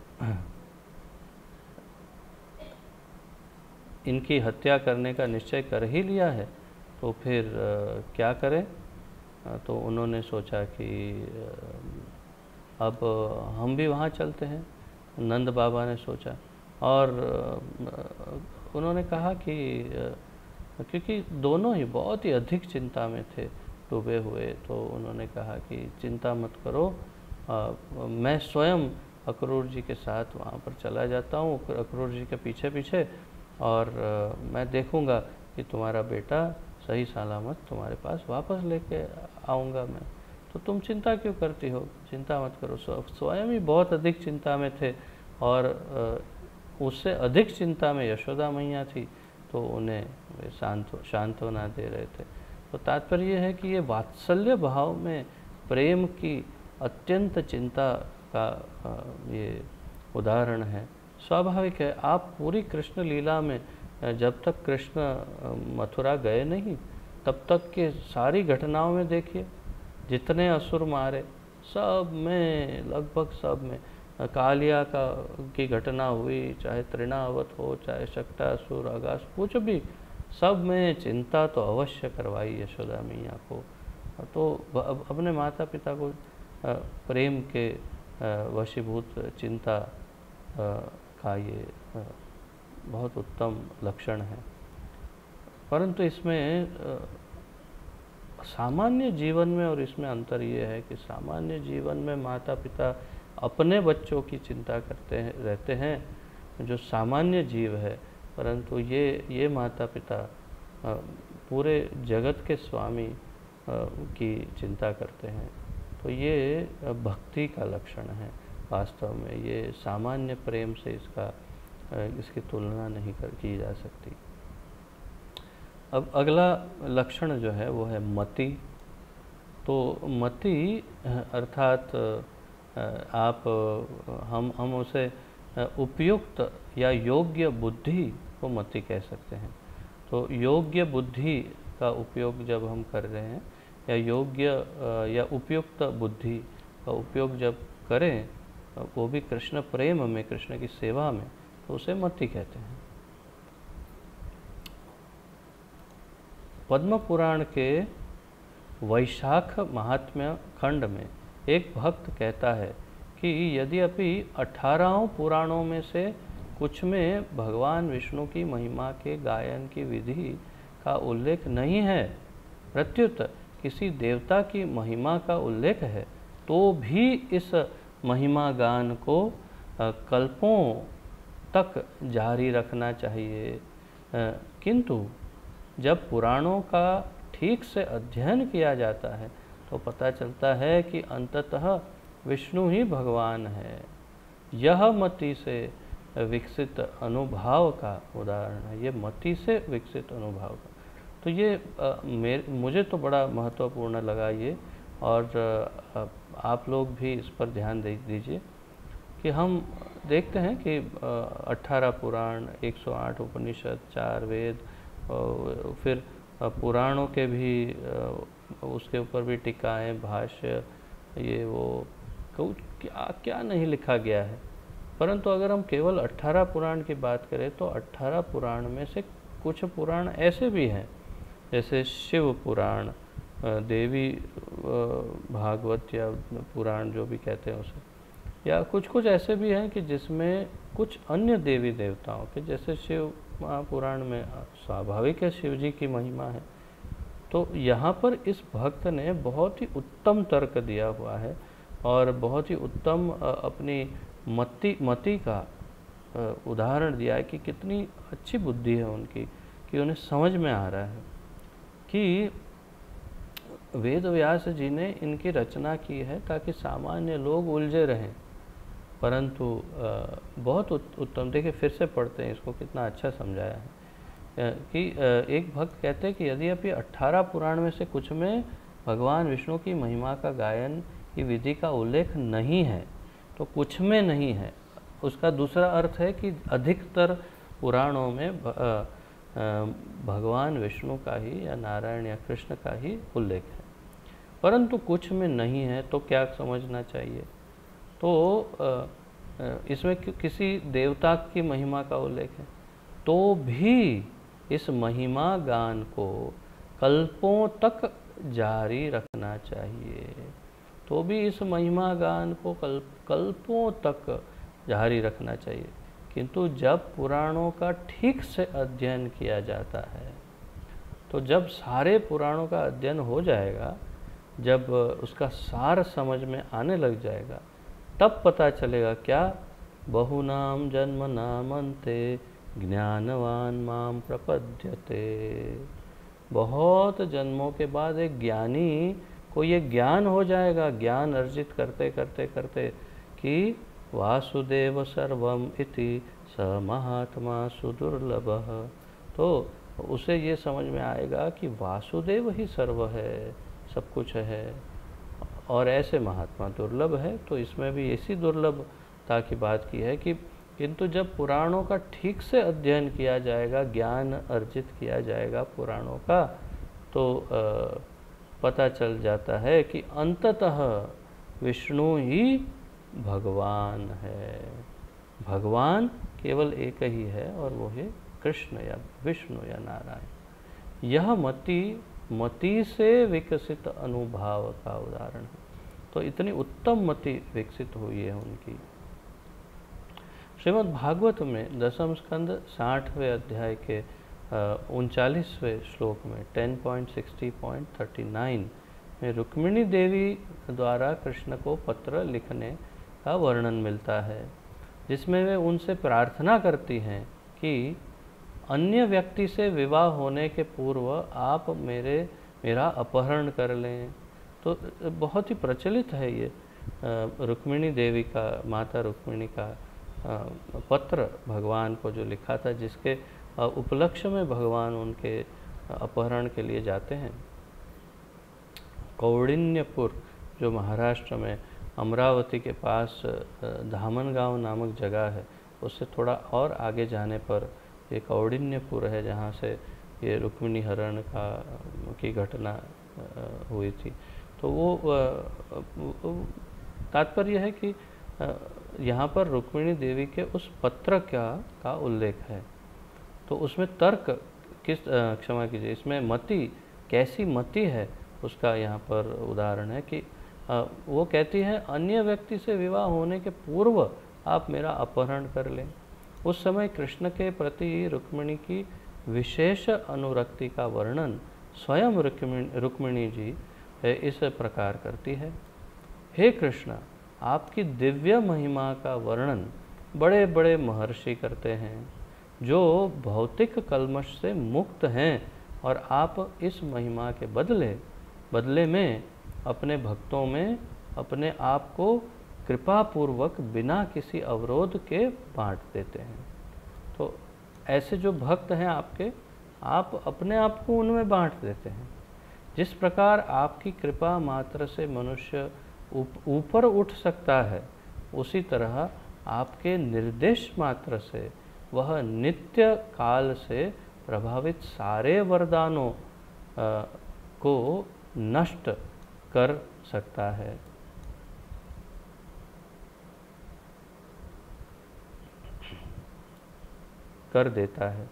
इनकी हत्या करने का निश्चय कर ही लिया है तो फिर क्या करें। तो उन्होंने सोचा कि अब हम भी वहाँ चलते हैं। नंद बाबा ने सोचा और उन्होंने कहा कि क्योंकि दोनों ही बहुत ही अधिक चिंता में थे, डूबे हुए, तो उन्होंने कहा कि चिंता मत करो, मैं स्वयं अक्रूर जी के साथ वहाँ पर चला जाता हूँ, अक्रूर जी के पीछे पीछे, और मैं देखूँगा कि तुम्हारा बेटा सही सलामत तुम्हारे पास वापस लेके आऊँगा मैं, तो तुम चिंता क्यों करती हो, चिंता मत करो। स्वयं ही बहुत अधिक चिंता में थे और उससे अधिक चिंता में यशोदा मैया थी, तो उन्हें वे सांत्वना दे रहे थे। तो तात्पर्य ये है कि ये वात्सल्य भाव में प्रेम की अत्यंत चिंता का ये उदाहरण है। स्वाभाविक है, आप पूरी कृष्ण लीला में जब तक कृष्ण मथुरा गए नहीं तब तक के सारी घटनाओं में देखिए, जितने असुर मारे सब में, लगभग सब में कालिया की घटना हुई, चाहे तृणावत हो, चाहे शक्टासुर, अगास, कुछ भी, सब में चिंता तो अवश्य करवाई यशोदा मैया को। तो अपने माता पिता को प्रेम के वशीभूत चिंता का ये बहुत उत्तम लक्षण है। परंतु इसमें सामान्य जीवन में और इसमें अंतर ये है कि सामान्य जीवन में माता पिता अपने बच्चों की चिंता करते हैं रहते हैं जो सामान्य जीव है, परंतु ये माता पिता पूरे जगत के स्वामी की चिंता करते हैं। तो ये भक्ति का लक्षण है वास्तव में। ये सामान्य प्रेम से इसकी तुलना नहीं की जा सकती। अब अगला लक्षण जो है वो है मति। तो मति अर्थात हम उसे उपयुक्त या योग्य बुद्धि को मति कह सकते हैं। तो योग्य बुद्धि का उपयोग जब हम कर रहे हैं या योग्य या उपयुक्त बुद्धि का उपयोग जब करें, वो भी कृष्ण प्रेम में, कृष्ण की सेवा में, तो उसे मति कहते हैं। पद्म पुराण के वैशाख महात्म्य खंड में एक भक्त कहता है कि यद्यपि 18 पुराणों में से कुछ में भगवान विष्णु की महिमा के गायन की विधि का उल्लेख नहीं है, प्रत्युत किसी देवता की महिमा का उल्लेख है, तो भी इस महिमा गान को कल्पों तक जारी रखना चाहिए। किंतु जब पुराणों का ठीक से अध्ययन किया जाता है तो पता चलता है कि अंततः विष्णु ही भगवान है। यह मति से विकसित अनुभाव का उदाहरण है। ये मति से विकसित अनुभाव का, तो ये मुझे तो बड़ा महत्वपूर्ण लगा ये। और आप लोग भी इस पर ध्यान दीजिए कि हम देखते हैं कि 18 पुराण, 108 उपनिषद, 4 वेद, फिर पुराणों के भी उसके ऊपर भी टीकाएं, भाष्य, ये वो क्या क्या नहीं लिखा गया है। परंतु अगर हम केवल 18 पुराण की बात करें तो 18 पुराण में से कुछ पुराण ऐसे भी हैं, जैसे शिव पुराण, देवी भागवत या पुराण जो भी कहते हैं उसे, या कुछ ऐसे भी हैं कि जिसमें कुछ अन्य देवी देवताओं के, जैसे शिव पुराण में स्वाभाविक है शिव जी की महिमा है। तो यहाँ पर इस भक्त ने बहुत ही उत्तम तर्क दिया हुआ है और बहुत ही उत्तम अपनी मति का उदाहरण दिया है कि कितनी अच्छी बुद्धि है उनकी, कि उन्हें समझ में आ रहा है कि वेद व्यास जी ने इनकी रचना की है ताकि सामान्य लोग उलझे रहें। परंतु बहुत उत्तम, देखिए फिर से पढ़ते हैं इसको, कितना अच्छा समझाया है कि एक भक्त कहते हैं कि यद्यपि 18 पुराण में से कुछ में भगवान विष्णु की महिमा का गायन की विधि का उल्लेख नहीं है, तो कुछ में नहीं है, उसका दूसरा अर्थ है कि अधिकतर पुराणों में भगवान विष्णु का ही या नारायण या कृष्ण का ही उल्लेख है, परंतु कुछ में नहीं है। तो क्या समझना चाहिए? तो इसमें किसी देवता की महिमा का उल्लेख है, तो भी इस महिमा गान को कल्पों तक जारी रखना चाहिए। तो भी इस महिमा गान को कल्पों तक जारी रखना चाहिए। किंतु जब पुराणों का ठीक से अध्ययन किया जाता है, तो जब सारे पुराणों का अध्ययन हो जाएगा, जब उसका सार समझ में आने लग जाएगा, तब पता चलेगा क्या, बहुनाम जन्म नामन्ते ज्ञानवान माम प्रपद्यते। बहुत जन्मों के बाद एक ज्ञानी को ये ज्ञान हो जाएगा, ज्ञान अर्जित करते करते करते, कि वासुदेव सर्वम इति स महात्मा सुदुर्लभः। तो उसे ये समझ में आएगा कि वासुदेव ही सर्व है, सब कुछ है, और ऐसे महात्मा दुर्लभ है। तो इसमें भी इसी दुर्लभता की बात की है कि किंतु जब पुराणों का ठीक से अध्ययन किया जाएगा, ज्ञान अर्जित किया जाएगा पुराणों का, तो पता चल जाता है कि अंततः विष्णु ही भगवान है। भगवान केवल एक ही है और वो है कृष्ण या विष्णु या नारायण। यह मति से विकसित अनुभाव का उदाहरण है। तो इतनी उत्तम मति विकसित हुई है उनकी। श्रीमद् भागवत में 10वें स्कंद 60वें अध्याय के 39वें श्लोक में 10.60.39 में रुक्मिणी देवी द्वारा कृष्ण को पत्र लिखने का वर्णन मिलता है, जिसमें वे उनसे प्रार्थना करती हैं कि अन्य व्यक्ति से विवाह होने के पूर्व आप मेरा अपहरण कर लें। तो बहुत ही प्रचलित है ये रुक्मिणी देवी का, माता रुक्मिणी का पत्र भगवान को जो लिखा था, जिसके उपलक्ष्य में भगवान उनके अपहरण के लिए जाते हैं। कौंडिन्यपुर जो महाराष्ट्र में अमरावती के पास धामनगांव नामक जगह है, उससे थोड़ा और आगे जाने पर ये कौंडिन्यपुर है, जहाँ से ये रुक्मिणी हरण की घटना हुई थी। तो वो तात्पर्य है कि यहाँ पर रुक्मिणी देवी के उस पत्र का उल्लेख है। तो उसमें तर्क क्षमा कीजिए, इसमें मति कैसी मति है उसका यहाँ पर उदाहरण है कि वो कहती है अन्य व्यक्ति से विवाह होने के पूर्व आप मेरा अपहरण कर लें। उस समय कृष्ण के प्रति रुक्मिणी की विशेष अनुरक्ति का वर्णन स्वयं रुक्मिणी जी इस प्रकार करती है। हे कृष्ण, आपकी दिव्य महिमा का वर्णन बड़े बड़े महर्षि करते हैं जो भौतिक कल्मश से मुक्त हैं, और आप इस महिमा के बदले में अपने भक्तों में अपने आप को कृपापूर्वक बिना किसी अवरोध के बांट देते हैं। तो ऐसे जो भक्त हैं आपके, आप अपने आप को उनमें बांट देते हैं। जिस प्रकार आपकी कृपा मात्र से मनुष्य ऊपर उठ सकता है, उसी तरह आपके निर्देश मात्र से वह नित्य काल से प्रभावित सारे वरदानों को नष्ट कर सकता है। कर देता है।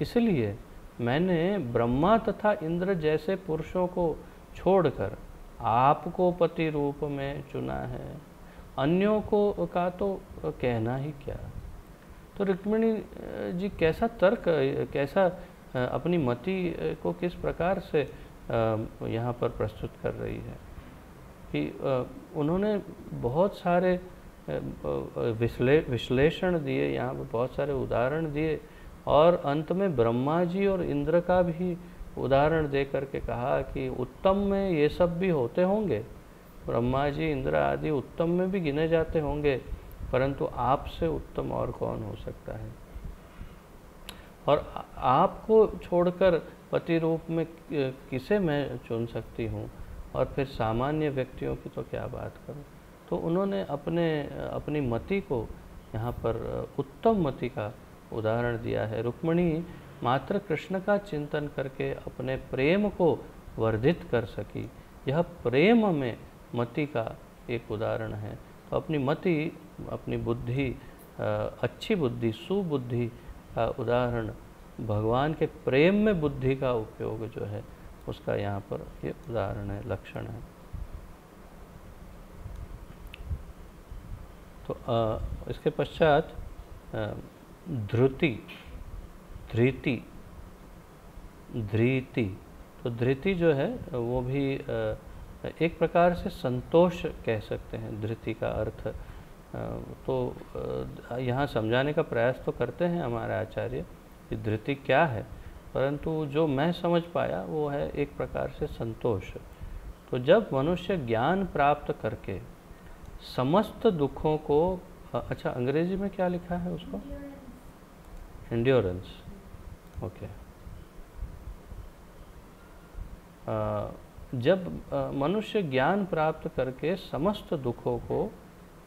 इसलिए मैंने ब्रह्मा तथा इंद्र जैसे पुरुषों को छोड़कर आपको पति रूप में चुना है, अन्यों को का तो कहना ही क्या। तो रुक्मिणी जी कैसा तर्क, कैसा अपनी मति को किस प्रकार से यहाँ पर प्रस्तुत कर रही है कि उन्होंने बहुत सारे विश्लेषण दिए, यहाँ पर बहुत सारे उदाहरण दिए, और अंत में ब्रह्मा जी और इंद्र का भी उदाहरण दे करके कहा कि उत्तम में ये सब भी होते होंगे, ब्रह्मा जी इंद्र आदि उत्तम में भी गिने जाते होंगे, परंतु आपसे उत्तम और कौन हो सकता है। और आपको छोड़कर पति रूप में किसे मैं चुन सकती हूँ, और फिर सामान्य व्यक्तियों की तो क्या बात करूँ। तो उन्होंने अपनी मति को यहाँ पर उत्तम मति का उदाहरण दिया है। रुक्मिणी मात्र कृष्ण का चिंतन करके अपने प्रेम को वर्धित कर सकी, यह प्रेम में मति का एक उदाहरण है। तो अपनी मति, अपनी बुद्धि, अच्छी बुद्धि, सुबुद्धि का उदाहरण भगवान के प्रेम में बुद्धि का उपयोग जो है उसका यहाँ पर ये उदाहरण है, लक्षण है। तो इसके पश्चात धृति। तो धृति जो है वो भी एक प्रकार से संतोष कह सकते हैं। धृति का अर्थ तो यहाँ समझाने का प्रयास तो करते हैं हमारे आचार्य कि धृति क्या है, परंतु जो मैं समझ पाया वो है एक प्रकार से संतोष। तो जब मनुष्य ज्ञान प्राप्त करके समस्त दुखों को, अच्छा अंग्रेजी में क्या लिखा है उसको, एंड्योरेंस, ओके। जब मनुष्य ज्ञान प्राप्त करके समस्त दुखों को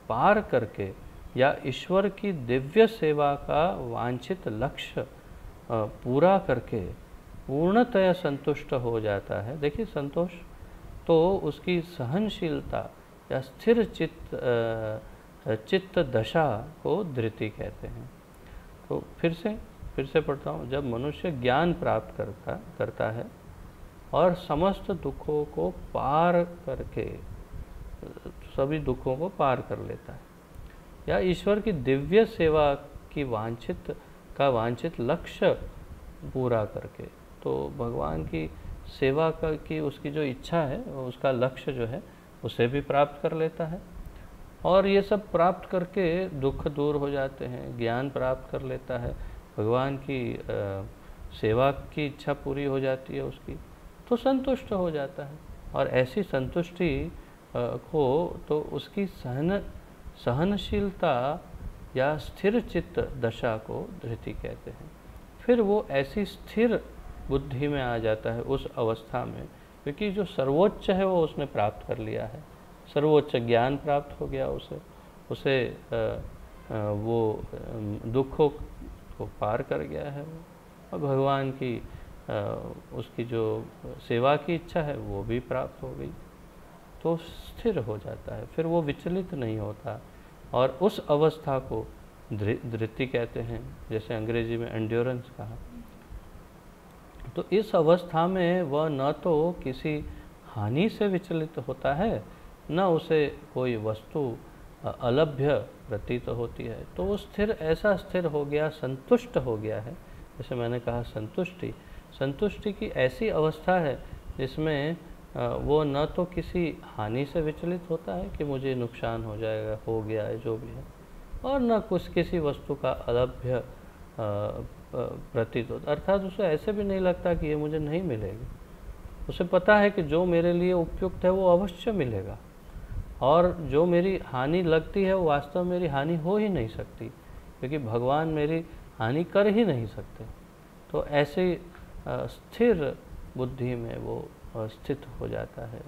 पार करके या ईश्वर की दिव्य सेवा का वांछित लक्ष्य पूरा करके पूर्णतया संतुष्ट हो जाता है। देखिए संतोष तो उसकी सहनशीलता या स्थिर चित्त दशा को धृति कहते हैं। तो फिर से पढ़ता हूँ। जब मनुष्य ज्ञान प्राप्त करता है और समस्त दुखों को पार करके, सभी दुखों को पार कर लेता है, या ईश्वर की दिव्य सेवा की वांछित लक्ष्य पूरा करके, तो भगवान की सेवा की उसकी जो इच्छा है उसका लक्ष्य जो है उसे भी प्राप्त कर लेता है। और ये सब प्राप्त करके दुख दूर हो जाते हैं, ज्ञान प्राप्त कर लेता है, भगवान की सेवा की इच्छा पूरी हो जाती है उसकी, तो संतुष्ट हो जाता है। और ऐसी संतुष्टि को तो उसकी सहनशीलता या स्थिर चित्त दशा को धृति कहते हैं। फिर वो ऐसी स्थिर बुद्धि में आ जाता है उस अवस्था में, क्योंकि जो सर्वोच्च है वो उसने प्राप्त कर लिया है, सर्वोच्च ज्ञान प्राप्त हो गया उसे वो दुखों को पार कर गया है वो, और भगवान की उसकी जो सेवा की इच्छा है वो भी प्राप्त हो गई, तो स्थिर हो जाता है, फिर वो विचलित नहीं होता। और उस अवस्था को धृति कहते हैं, जैसे अंग्रेजी में एंड्योरेंस कहा। तो इस अवस्था में वह न तो किसी हानि से विचलित होता है, न उसे कोई वस्तु अलभ्य प्रतीत होती है, तो वो स्थिर, ऐसा स्थिर हो गया, संतुष्ट हो गया है। जैसे मैंने कहा संतुष्टि की ऐसी अवस्था है जिसमें वो न तो किसी हानि से विचलित होता है कि मुझे नुकसान हो जाएगा, हो गया है जो भी है, और न कुछ किसी वस्तु का अलभ्य प्रतीत होता, अर्थात उसे ऐसे भी नहीं लगता कि ये मुझे नहीं मिलेगी। उसे पता है कि जो मेरे लिए उपयुक्त है वो अवश्य मिलेगा, और जो मेरी हानि लगती है वो वास्तव में मेरी हानि हो ही नहीं सकती, क्योंकि भगवान मेरी हानि कर ही नहीं सकते। तो ऐसी स्थिर बुद्धि में वो स्थित हो जाता है।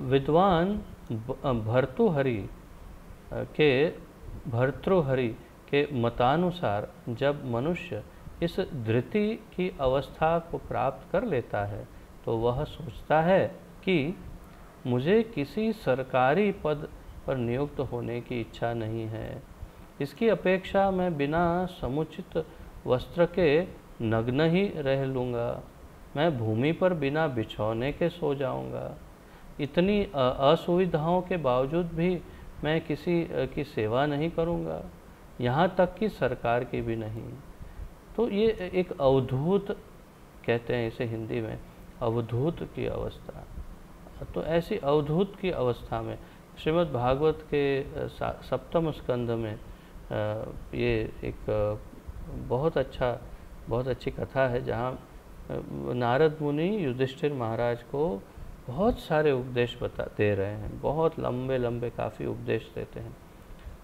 विद्वान भर्तृहरि के मतानुसार जब मनुष्य इस धृति की अवस्था को प्राप्त कर लेता है, तो वह सोचता है कि मुझे किसी सरकारी पद पर नियुक्त होने की इच्छा नहीं है, इसकी अपेक्षा मैं बिना समुचित वस्त्र के नग्न ही रह लूँगा, मैं भूमि पर बिना बिछौने के सो जाऊँगा, इतनी असुविधाओं के बावजूद भी मैं किसी की सेवा नहीं करूँगा, यहाँ तक कि सरकार की भी नहीं। तो ये एक अवधूत कहते हैं इसे हिंदी में, अवधूत की अवस्था। तो ऐसी अवधूत की अवस्था में श्रीमद् भागवत के सप्तम स्कंध में ये एक बहुत अच्छी कथा है, जहाँ नारद मुनि युधिष्ठिर महाराज को बहुत सारे उपदेश दे रहे हैं, बहुत लंबे लंबे काफ़ी उपदेश देते हैं।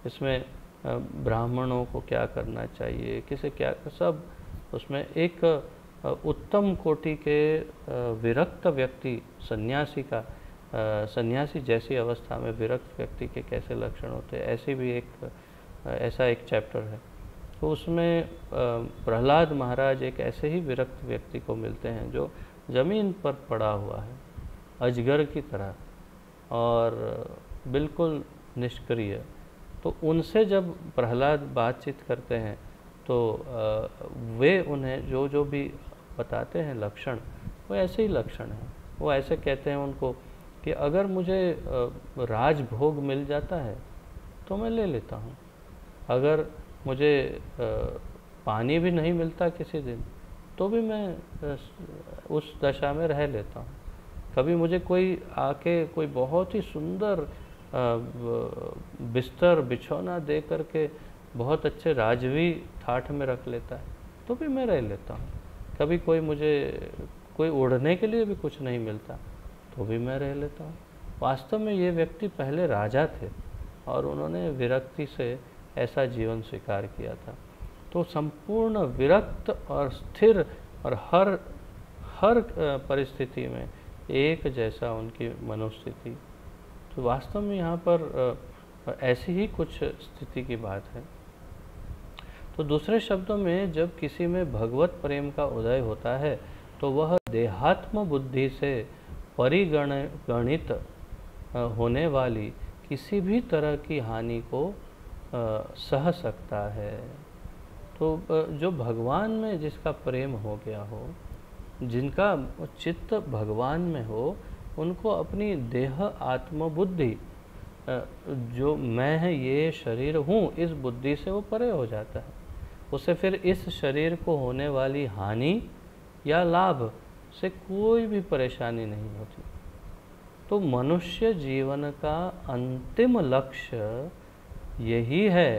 इसमें ब्राह्मणों को क्या करना चाहिए, किसे क्या, सब उसमें एक उत्तम कोटि के विरक्त व्यक्ति, सन्यासी जैसी अवस्था में विरक्त व्यक्ति के कैसे लक्षण होते हैं, ऐसा एक चैप्टर है। तो उसमें प्रहलाद महाराज एक ऐसे ही विरक्त व्यक्ति को मिलते हैं जो ज़मीन पर पड़ा हुआ है, अजगर की तरह, और बिल्कुल निष्क्रिय। तो उनसे जब प्रहलाद बातचीत करते हैं तो वे उन्हें जो भी बताते हैं लक्षण, वो ऐसे ही लक्षण हैं। वो ऐसे कहते हैं उनको कि अगर मुझे राजभोग मिल जाता है तो मैं ले लेता हूँ, अगर मुझे पानी भी नहीं मिलता किसी दिन तो भी मैं उस दशा में रह लेता हूँ, कभी मुझे कोई आके कोई बहुत ही सुंदर बिस्तर बिछौना दे करके बहुत अच्छे राजवी ठाठ में रख लेता है तो भी मैं रह लेता हूँ, कभी कोई ओढ़ने के लिए भी कुछ नहीं मिलता तो भी मैं रह लेता हूँ। वास्तव में ये व्यक्ति पहले राजा थे और उन्होंने विरक्ति से ऐसा जीवन स्वीकार किया था। तो संपूर्ण विरक्त और स्थिर और हर परिस्थिति में एक जैसा उनकी मनोस्थिति। तो वास्तव में यहाँ पर ऐसी ही कुछ स्थिति की बात है। तो दूसरे शब्दों में जब किसी में भगवत प्रेम का उदय होता है तो वह देहात्म बुद्धि से परिगणित होने वाली किसी भी तरह की हानि को सह सकता है। तो जो भगवान में जिसका प्रेम हो गया हो, जिनका चित्त भगवान में हो, उनको अपनी देह आत्म बुद्धि, जो मैं है ये शरीर हूँ, इस बुद्धि से वो परे हो जाता है। उसे फिर इस शरीर को होने वाली हानि या लाभ से कोई भी परेशानी नहीं होती। तो मनुष्य जीवन का अंतिम लक्ष्य यही है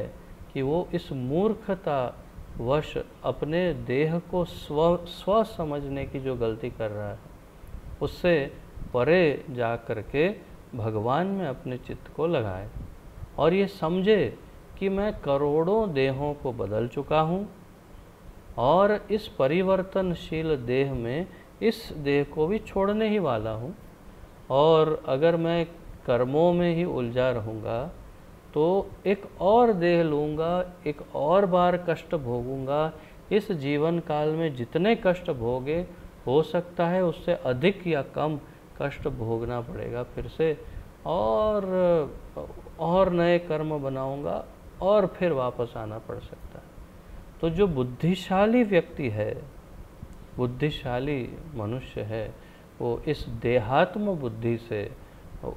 कि वो इस मूर्खता वश अपने देह को स्व समझने की जो गलती कर रहा है उससे परे जा कर के भगवान में अपने चित्त को लगाए और ये समझे कि मैं करोड़ों देहों को बदल चुका हूँ और इस परिवर्तनशील देह में इस देह को भी छोड़ने ही वाला हूँ, और अगर मैं कर्मों में ही उलझा रहूँगा तो एक और देह लूँगा, एक और बार कष्ट भोगूँगा। इस जीवन काल में जितने कष्ट भोगे हो सकता है उससे अधिक या कम कष्ट भोगना पड़ेगा फिर से, और नए कर्म बनाऊँगा और फिर वापस आना पड़ सकता है। तो जो बुद्धिशाली व्यक्ति है, बुद्धिशाली मनुष्य है, वो इस देहात्म बुद्धि से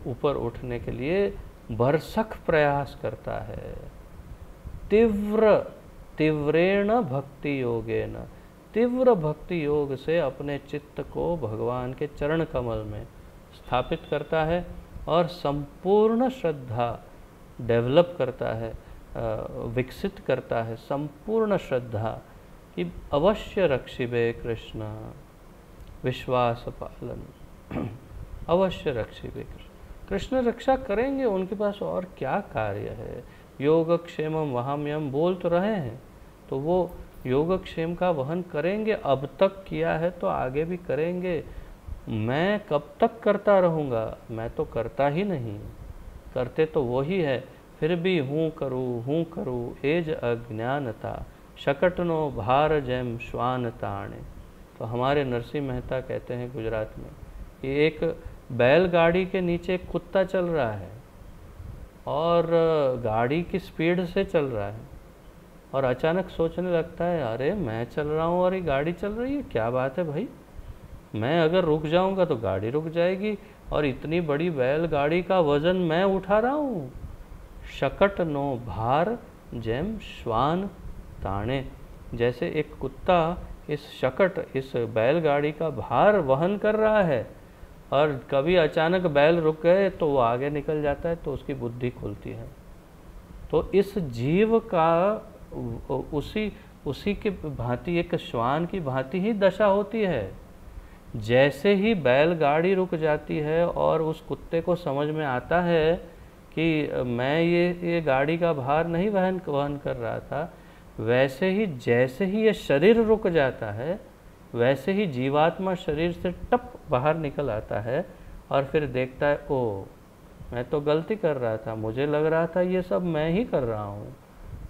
ऊपर उठने के लिए भरसक प्रयास करता है। तीव्रेण भक्ति योगेन, तीव्र भक्ति योग से अपने चित्त को भगवान के चरण कमल में स्थापित करता है और संपूर्ण श्रद्धा डेवलप करता है, विकसित करता है। संपूर्ण श्रद्धा कि अवश्य रक्षिबे कृष्ण, विश्वास पालन, अवश्य रक्षिबे कृष्ण रक्षा करेंगे, उनके पास और क्या कार्य है। योगक्षेमम वहाम्यम बोल तो रहे हैं, तो वो योगक्षेम का वहन करेंगे। अब तक किया है तो आगे भी करेंगे। मैं कब तक करता रहूँगा? मैं तो करता ही नहीं, करते तो वो ही है। फिर भी हूँ करूँ एज अज्ञानता, शकटनो भार जैम श्वान ताणे। तो हमारे नरसिंह मेहता कहते हैं गुजरात में कि एक बैलगाड़ी के नीचे एक कुत्ता चल रहा है और गाड़ी की स्पीड से चल रहा है, और अचानक सोचने लगता है अरे मैं चल रहा हूँ और ये गाड़ी चल रही है, क्या बात है भाई, मैं अगर रुक जाऊँगा तो गाड़ी रुक जाएगी, और इतनी बड़ी बैलगाड़ी का वज़न मैं उठा रहा हूँ। शकट नो भार जैम श्वान ताणे, जैसे एक कुत्ता इस शकट, इस बैलगाड़ी का भार वहन कर रहा है, और कभी अचानक बैल रुक गए तो वो आगे निकल जाता है, तो उसकी बुद्धि खुलती है। तो इस जीव का उसी के भांति, एक श्वान की भांति ही दशा होती है। जैसे ही बैलगाड़ी रुक जाती है और उस कुत्ते को समझ में आता है कि मैं ये गाड़ी का भार नहीं वहन कर रहा था, वैसे ही जैसे ही ये शरीर रुक जाता है, वैसे ही जीवात्मा शरीर से टप बाहर निकल आता है और फिर देखता है ओ मैं तो गलती कर रहा था, मुझे लग रहा था ये सब मैं ही कर रहा हूँ,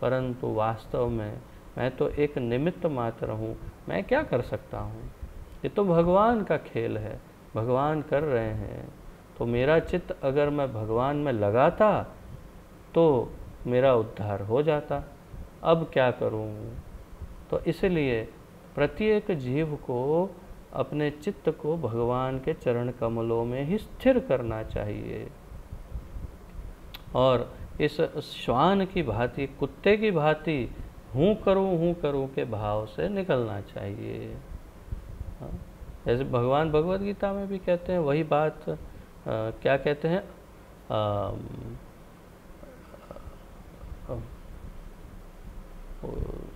परंतु वास्तव में मैं तो एक निमित्त मात्र हूँ, मैं क्या कर सकता हूँ, ये तो भगवान का खेल है, भगवान कर रहे हैं। तो मेरा चित्त अगर मैं भगवान में लगाता तो मेरा उद्धार हो जाता, अब क्या करूं। तो इसलिए प्रत्येक जीव को अपने चित्त को भगवान के चरण कमलों में ही स्थिर करना चाहिए, और इस श्वान की भांति, कुत्ते की भांति हूँ करूँ के भाव से निकलना चाहिए। जैसे भगवान भगवद गीता में भी कहते हैं वही बात। क्या कहते हैं,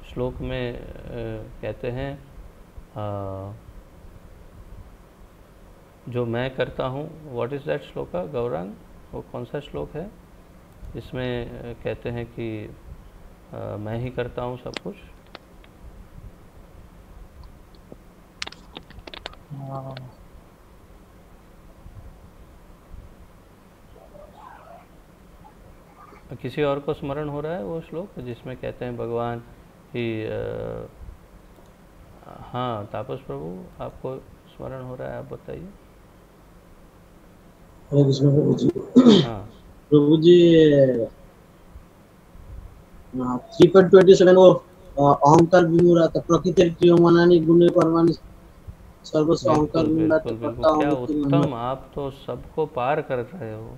श्लोक में कहते हैं जो मैं करता हूँ, what is that shloka Gaurang, वो कौन सा श्लोक है इसमें कहते हैं कि मैं ही करता हूँ सब कुछ। किसी और को स्मरण हो रहा है वो श्लोक जिसमें कहते हैं भगवान कि हाँ तापस प्रभु आपको स्मरण हो रहा है, आप बताइए। हरे कृष्ण प्रभु जी। हाँ प्रभु जी 3.27 वो अहंकार विमूढ़ता प्रकृति क्रियमानानि गुणे कर्माणि सर्वस्व अहंकार विमूढ़ता बिल्कुल बिल्कुल, करता क्या हूँ। उत्तम, आप तो सबको पार कर रहे हो,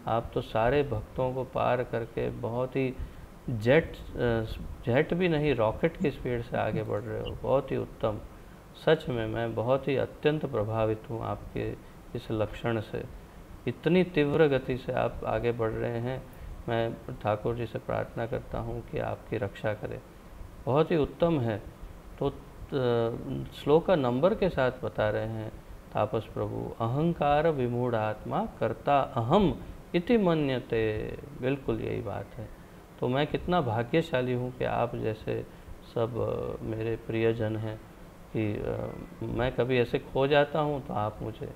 आप तो सारे भक्तों को पार करके बहुत ही जेट भी नहीं रॉकेट की स्पीड से आगे बढ़ रहे हो, बहुत ही उत्तम। सच में मैं बहुत ही अत्यंत प्रभावित हूँ आपके इस लक्षण से। इतनी तीव्र गति से आप आगे बढ़ रहे हैं। मैं ठाकुर जी से प्रार्थना करता हूँ कि आपकी रक्षा करें। बहुत ही उत्तम है। तो श्लोक का नंबर के साथ बता रहे हैं तापस प्रभु, अहंकार विमूढ़ आत्मा कर्ता अहम इति मन्यते। बिल्कुल यही बात है। तो मैं कितना भाग्यशाली हूँ कि आप जैसे सब मेरे प्रियजन हैं कि मैं कभी ऐसे खो जाता हूँ तो आप मुझे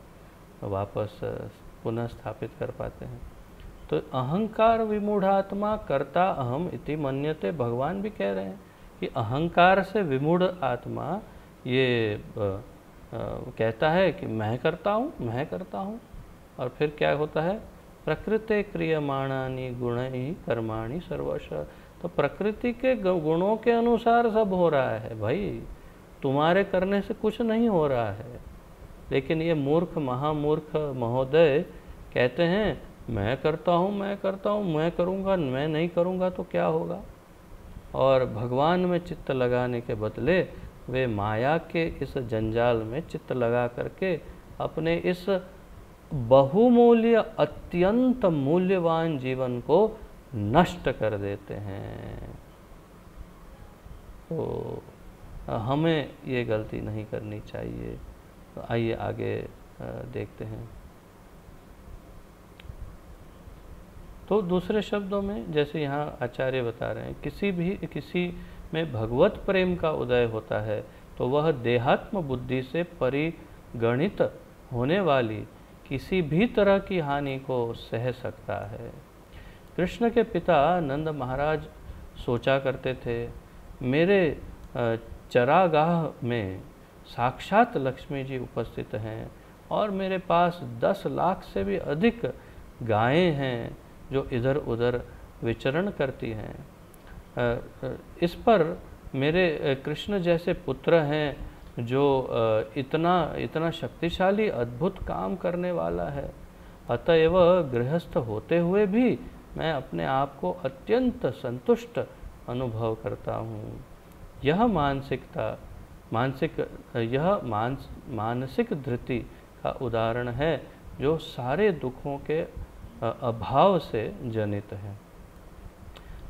वापस पुनः स्थापित कर पाते हैं। तो अहंकार विमूढ़ात्मा कर्ता अहम इति मन्यते, भगवान भी कह रहे हैं कि अहंकार से विमूढ़ आत्मा ये कहता है कि मैं करता हूँ, मैं करता हूँ। और फिर क्या होता है, प्रकृते क्रियमाणानि गुणैः कर्माणि सर्वश। तो प्रकृति के गुणों के अनुसार सब हो रहा है भाई, तुम्हारे करने से कुछ नहीं हो रहा है। लेकिन ये मूर्ख महामूर्ख महोदय कहते हैं मैं करता हूँ, मैं करता हूँ, मैं करूँगा, मैं नहीं करूँगा तो क्या होगा। और भगवान में चित्त लगाने के बदले वे माया के इस जंजाल में चित्त लगा करके अपने इस बहुमूल्य अत्यंत मूल्यवान जीवन को नष्ट कर देते हैं। तो हमें ये गलती नहीं करनी चाहिए। तो आइए आगे देखते हैं। तो दूसरे शब्दों में जैसे यहाँ आचार्य बता रहे हैं, किसी में भगवत प्रेम का उदय होता है तो वह देहात्म बुद्धि से परिगणित होने वाली किसी भी तरह की हानि को सह सकता है। कृष्ण के पिता नंद महाराज सोचा करते थे, मेरे चरागाह में साक्षात लक्ष्मी जी उपस्थित हैं और मेरे पास 10 लाख से भी अधिक गायें हैं जो इधर उधर विचरण करती हैं। इस पर मेरे कृष्ण जैसे पुत्र हैं जो इतना शक्तिशाली अद्भुत काम करने वाला है। अतएव गृहस्थ होते हुए भी मैं अपने आप को अत्यंत संतुष्ट अनुभव करता हूँ। यह मानसिक धृति का उदाहरण है जो सारे दुखों के अभाव से जनित है।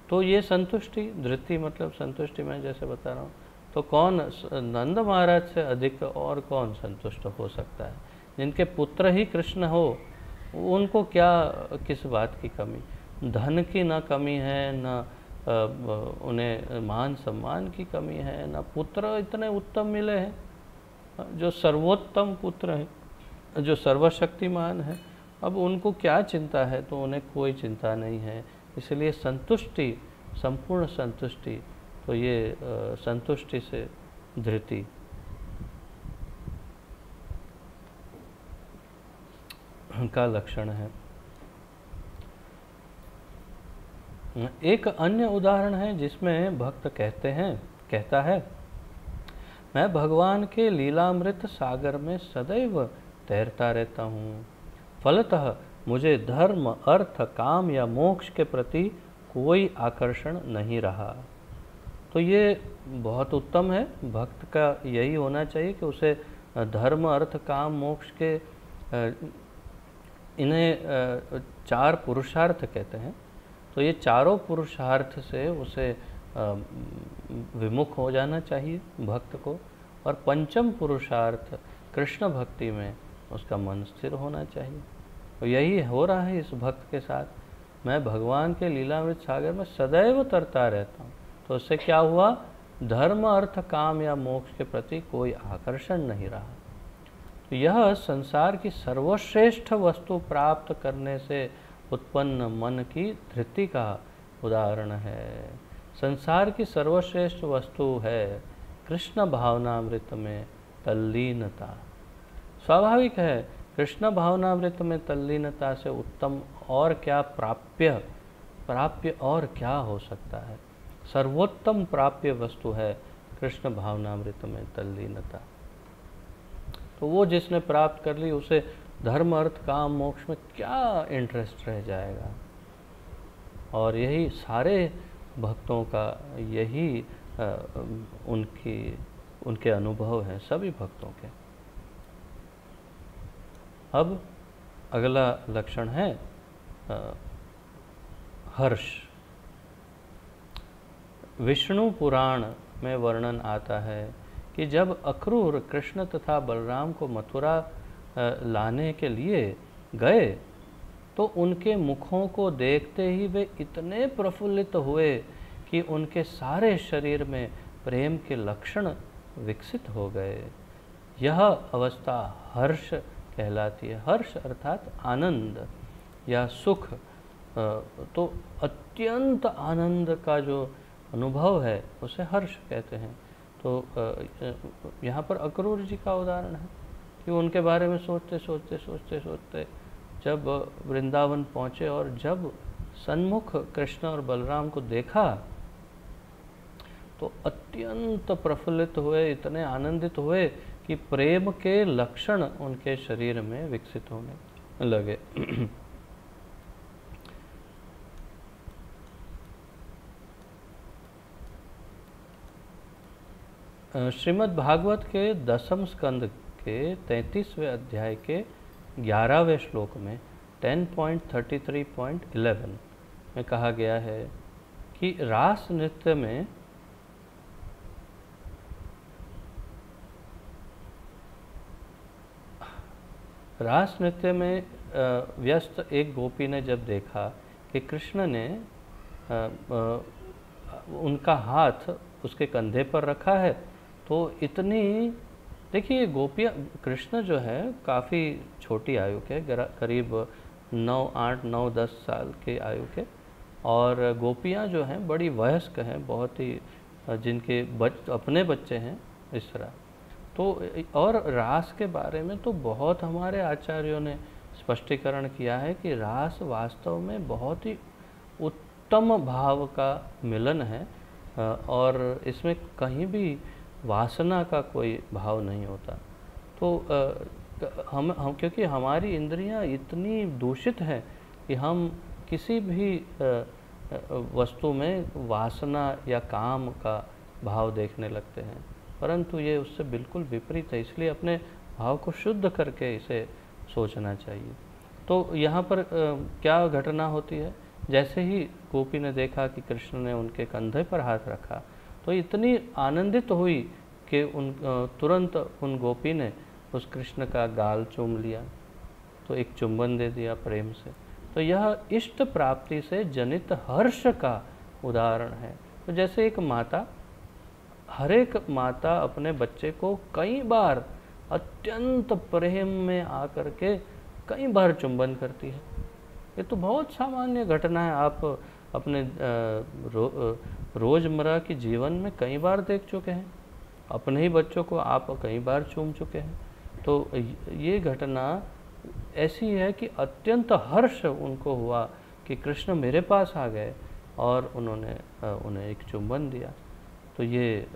तो ये संतुष्टि, धृति मतलब संतुष्टि, मैं जैसे बता रहा हूँ। तो कौन नंद महाराज से अधिक और कौन संतुष्ट हो सकता है? जिनके पुत्र ही कृष्ण हो, उनको क्या किस बात की कमी, धन की ना कमी है, ना उन्हें मान सम्मान की कमी है, ना पुत्र इतने उत्तम मिले हैं जो सर्वोत्तम पुत्र हैं, जो सर्वशक्तिमान है। अब उनको क्या चिंता है? तो उन्हें कोई चिंता नहीं है। इसलिए संतुष्टि, संपूर्ण संतुष्टि, तो ये संतुष्टि से धृति। का लक्षण है। एक अन्य उदाहरण है जिसमें भक्त कहता है, मैं भगवान के लीलामृत सागर में सदैव तैरता रहता हूँ। फलतः मुझे धर्म, अर्थ, काम या मोक्ष के प्रति कोई आकर्षण नहीं रहा। तो ये बहुत उत्तम है। भक्त का यही होना चाहिए कि उसे धर्म, अर्थ, काम, मोक्ष के इन्हें 4 पुरुषार्थ कहते हैं। तो ये चारों पुरुषार्थ से उसे विमुख हो जाना चाहिए भक्त को। और पंचम पुरुषार्थ कृष्ण भक्ति में उसका मन स्थिर होना चाहिए। तो यही हो रहा है इस भक्त के साथ। मैं भगवान के लीलामृत सागर में सदैव तरता रहता हूँ। तो उससे क्या हुआ? धर्म, अर्थ, काम या मोक्ष के प्रति कोई आकर्षण नहीं रहा। तो यह संसार की सर्वश्रेष्ठ वस्तु प्राप्त करने से उत्पन्न मन की धृति का उदाहरण है। संसार की सर्वश्रेष्ठ वस्तु है कृष्ण भावनामृत में तल्लीनता। स्वाभाविक है, कृष्ण भावनामृत में तल्लीनता से उत्तम और क्या प्राप्य और क्या हो सकता है? सर्वोत्तम प्राप्य वस्तु है कृष्ण भावनामृत में तल्लीनता। तो वो जिसने प्राप्त कर ली उसे धर्म, अर्थ, काम, मोक्ष में क्या इंटरेस्ट रह जाएगा? और यही सारे भक्तों का यही उनके अनुभव हैं, सभी भक्तों के। अब अगला लक्षण है हर्ष। विष्णु पुराण में वर्णन आता है कि जब अक्रूर कृष्ण तथा बलराम को मथुरा लाने के लिए गए तो उनके मुखों को देखते ही वे इतने प्रफुल्लित हुए कि उनके सारे शरीर में प्रेम के लक्षण विकसित हो गए। यह अवस्था हर्ष कहलाती है। हर्ष अर्थात आनंद या सुख। तो अत्यंत आनंद का जो अनुभव है उसे हर्ष कहते हैं। तो यहाँ पर अक्रूर जी का उदाहरण है कि उनके बारे में सोचते सोचते सोचते सोचते जब वृंदावन पहुँचे और जब सन्मुख कृष्ण और बलराम को देखा तो अत्यंत प्रफुल्लित हुए, इतने आनंदित हुए कि प्रेम के लक्षण उनके शरीर में विकसित होने लगे। श्रीमद् भागवत के 10वें स्कंद के 33वें अध्याय के 11वें श्लोक में 10.33.11 में कहा गया है कि रास नृत्य में व्यस्त एक गोपी ने जब देखा कि कृष्ण ने उनका हाथ उसके कंधे पर रखा है तो इतनी, देखिए गोपियाँ, कृष्ण जो है काफ़ी छोटी आयु के, करीब 8-9-10 साल के आयु के, और गोपियाँ जो हैं बड़ी वयस्क हैं, बहुत ही जिनके अपने बच्चे हैं इस तरह। तो और रास के बारे में तो बहुत हमारे आचार्यों ने स्पष्टीकरण किया है कि रास वास्तव में बहुत ही उत्तम भाव का मिलन है और इसमें कहीं भी वासना का कोई भाव नहीं होता। तो हम क्योंकि हमारी इंद्रियां इतनी दूषित हैं कि हम किसी भी वस्तु में वासना या काम का भाव देखने लगते हैं, परंतु ये उससे बिल्कुल विपरीत है। इसलिए अपने भाव को शुद्ध करके इसे सोचना चाहिए। तो यहाँ पर क्या घटना होती है, जैसे ही गोपी ने देखा कि कृष्ण ने उनके कंधे पर हाथ रखा तो इतनी आनंदित हुई कि तुरंत उन गोपी ने उस कृष्ण का गाल चूम लिया, तो एक चुंबन दे दिया प्रेम से। तो यह इष्ट प्राप्ति से जनित हर्ष का उदाहरण है। तो जैसे एक माता, हर एक माता अपने बच्चे को कई बार अत्यंत प्रेम में आकर के कई बार चुंबन करती है। ये तो बहुत सामान्य घटना है, आप अपने रोज़मर्रा के जीवन में कई बार देख चुके हैं। अपने ही बच्चों को आप कई बार चूम चुके हैं। तो ये घटना ऐसी है कि अत्यंत हर्ष उनको हुआ कि कृष्ण मेरे पास आ गए और उन्होंने उन्हें एक चुंबन दिया। तो ये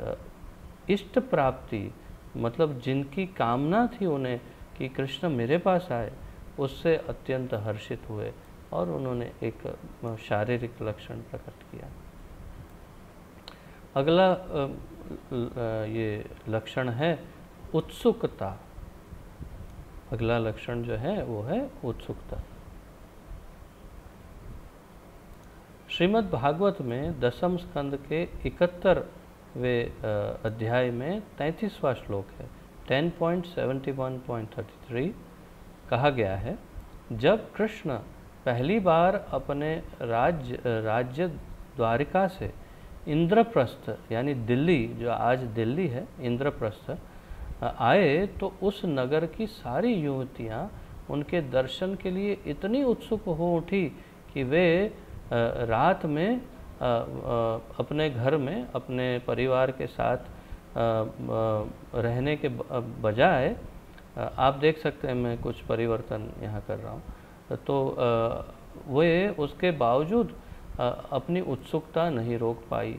इष्ट प्राप्ति, मतलब जिनकी कामना थी उन्हें कि कृष्ण मेरे पास आए, उससे अत्यंत हर्षित हुए और उन्होंने एक शारीरिक लक्षण प्रकट किया। अगला ये लक्षण है उत्सुकता। अगला लक्षण जो है वो है उत्सुकता। श्रीमद् भागवत में 10वें स्कंद के 71वें अध्याय में 33वां श्लोक है 10.71.33 कहा गया है, जब कृष्ण पहली बार अपने राज्य द्वारिका से इंद्रप्रस्थ यानी दिल्ली, जो आज दिल्ली है, इंद्रप्रस्थ आए तो उस नगर की सारी युवतियाँ उनके दर्शन के लिए इतनी उत्सुक हो उठी कि वे रात में अपने घर में अपने परिवार के साथ रहने के बजाय, आप देख सकते हैं मैं कुछ परिवर्तन यहाँ कर रहा हूँ, तो वे उसके बावजूद अपनी उत्सुकता नहीं रोक पाई।